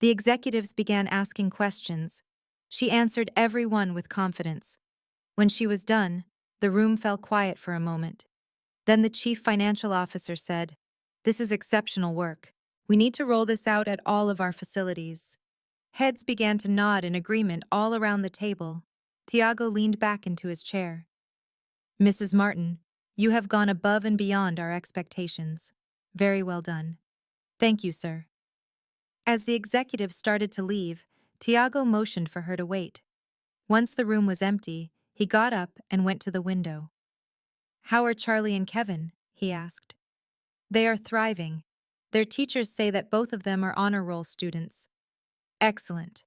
The executives began asking questions. She answered every one with confidence. When she was done, the room fell quiet for a moment. Then the chief financial officer said, "This is exceptional work. We need to roll this out at all of our facilities." Heads began to nod in agreement all around the table. Tiago leaned back into his chair. "Mrs. Martin, you have gone above and beyond our expectations. Very well done." "Thank you, sir." As the executives started to leave, Tiago motioned for her to wait. Once the room was empty, he got up and went to the window. "How are Charlie and Kevin?" he asked. "They are thriving. Their teachers say that both of them are honor roll students." "Excellent."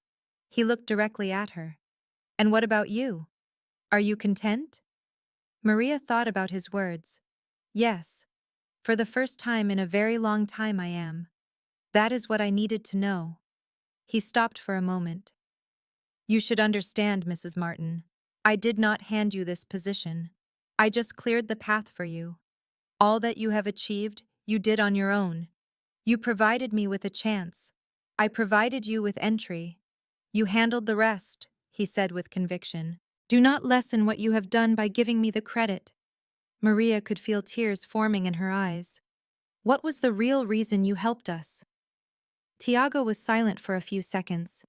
He looked directly at her. "And what about you? Are you content?" Maria thought about his words. "Yes. For the first time in a very long time I am. That is what I needed to know." He stopped for a moment. "You should understand, Mrs. Martin. I did not hand you this position. I just cleared the path for you. All that you have achieved, you did on your own. You provided me with a chance. I provided you with entry. You handled the rest," he said with conviction. "Do not lessen what you have done by giving me the credit." Maria could feel tears forming in her eyes. "What was the real reason you helped us?" Tiago was silent for a few seconds.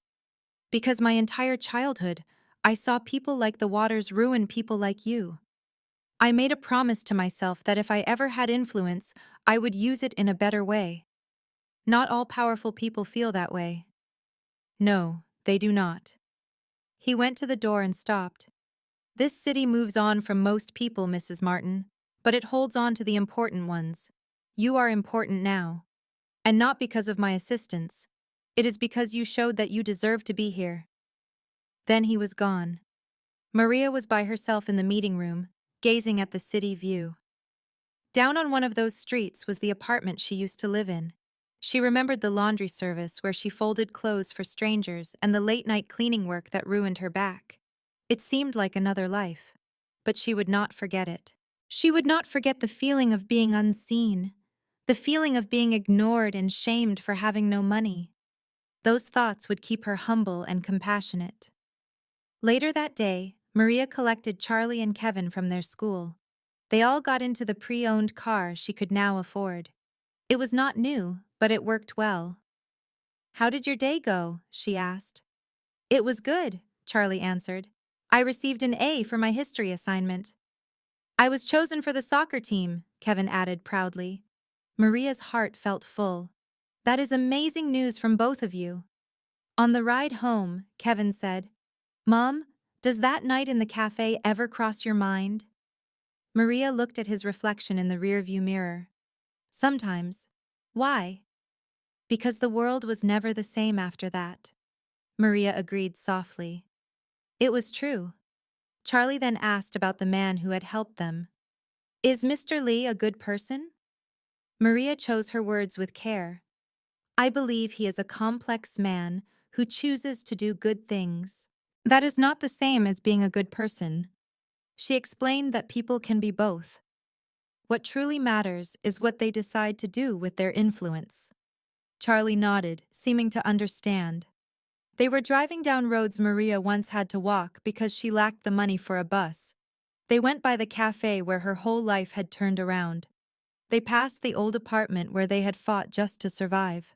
"Because my entire childhood, I saw people like the waters ruin people like you. I made a promise to myself that if I ever had influence, I would use it in a better way. Not all powerful people feel that way." "No, they do not." He went to the door and stopped. "This city moves on from most people, Mrs. Martin, but it holds on to the important ones. You are important now. And not because of my assistance. It is because you showed that you deserve to be here." Then he was gone. Maria was by herself in the meeting room, gazing at the city view. Down on one of those streets was the apartment she used to live in. She remembered the laundry service where she folded clothes for strangers and the late-night cleaning work that ruined her back. It seemed like another life. But she would not forget it. She would not forget the feeling of being unseen, the feeling of being ignored and shamed for having no money. Those thoughts would keep her humble and compassionate. Later that day, Maria collected Charlie and Kevin from their school. They all got into the pre-owned car she could now afford. It was not new, but it worked well. "How did your day go?" she asked. "It was good," Charlie answered. "I received an A for my history assignment." "I was chosen for the soccer team," Kevin added proudly. Maria's heart felt full. "That is amazing news from both of you." On the ride home, Kevin said, "Mom, does that night in the cafe ever cross your mind?" Maria looked at his reflection in the rearview mirror. "Sometimes." "Why?" "Because the world was never the same after that." Maria agreed softly. It was true. Charlie then asked about the man who had helped them. "Is Mr. Lee a good person?" Maria chose her words with care. "I believe he is a complex man who chooses to do good things. That is not the same as being a good person." She explained that people can be both. What truly matters is what they decide to do with their influence. Charlie nodded, seeming to understand. They were driving down roads Maria once had to walk because she lacked the money for a bus. They went by the cafe where her whole life had turned around. They passed the old apartment where they had fought just to survive.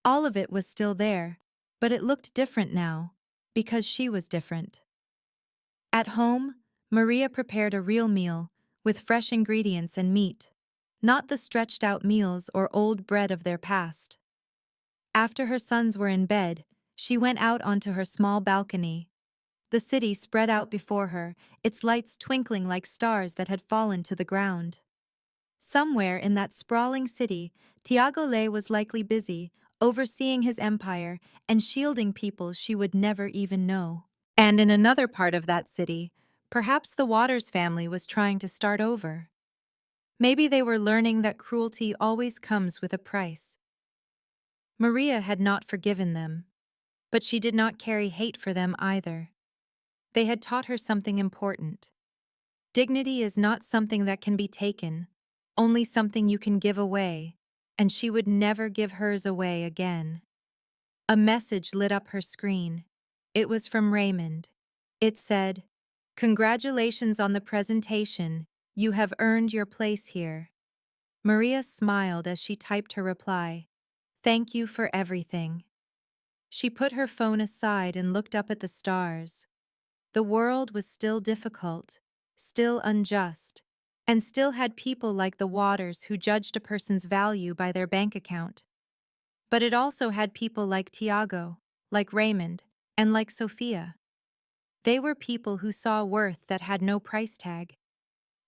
All of it was still there, but it looked different now, because she was different. At home, Maria prepared a real meal, with fresh ingredients and meat, not the stretched-out meals or old bread of their past. After her sons were in bed, she went out onto her small balcony. The city spread out before her, its lights twinkling like stars that had fallen to the ground. Somewhere in that sprawling city, Tiago Ley was likely busy, overseeing his empire and shielding people she would never even know. And in another part of that city, perhaps the Waters family was trying to start over. Maybe they were learning that cruelty always comes with a price. Maria had not forgiven them, but she did not carry hate for them either. They had taught her something important. Dignity is not something that can be taken, only something you can give away, and she would never give hers away again. A message lit up her screen. It was from Raymond. It said, "Congratulations on the presentation. You have earned your place here." Maria smiled as she typed her reply. "Thank you for everything." She put her phone aside and looked up at the stars. The world was still difficult, still unjust, and still had people like the Waters who judged a person's value by their bank account. But it also had people like Tiago, like Raymond, and like Sophia. They were people who saw worth that had no price tag.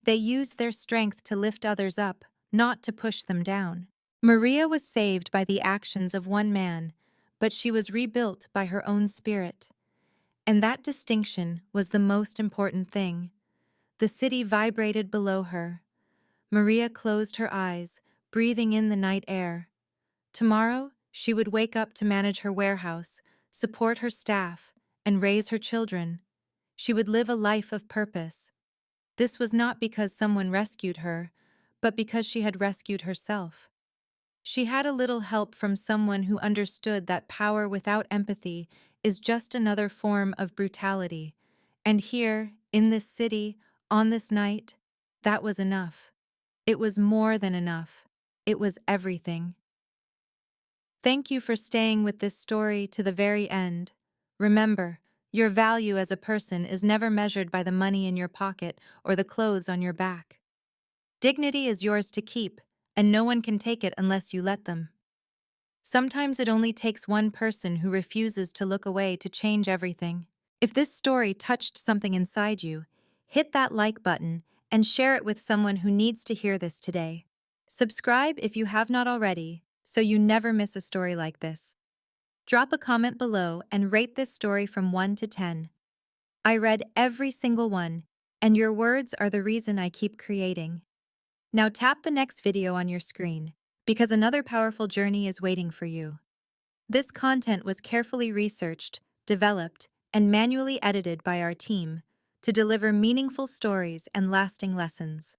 They used their strength to lift others up, not to push them down. Maria was saved by the actions of one man, but she was rebuilt by her own spirit. And that distinction was the most important thing. The city vibrated below her. Maria closed her eyes, breathing in the night air. Tomorrow, she would wake up to manage her warehouse, support her staff, and raise her children. She would live a life of purpose. This was not because someone rescued her, but because she had rescued herself. She had a little help from someone who understood that power without empathy is just another form of brutality. And here, in this city, on this night, that was enough. It was more than enough. It was everything. Thank you for staying with this story to the very end. Remember, your value as a person is never measured by the money in your pocket or the clothes on your back. Dignity is yours to keep, and no one can take it unless you let them. Sometimes it only takes one person who refuses to look away to change everything. If this story touched something inside you, hit that like button and share it with someone who needs to hear this today. Subscribe if you have not already, so you never miss a story like this. Drop a comment below and rate this story from 1 to 10. I read every single one, and your words are the reason I keep creating. Now tap the next video on your screen, because another powerful journey is waiting for you. This content was carefully researched, developed, and manually edited by our team to deliver meaningful stories and lasting lessons.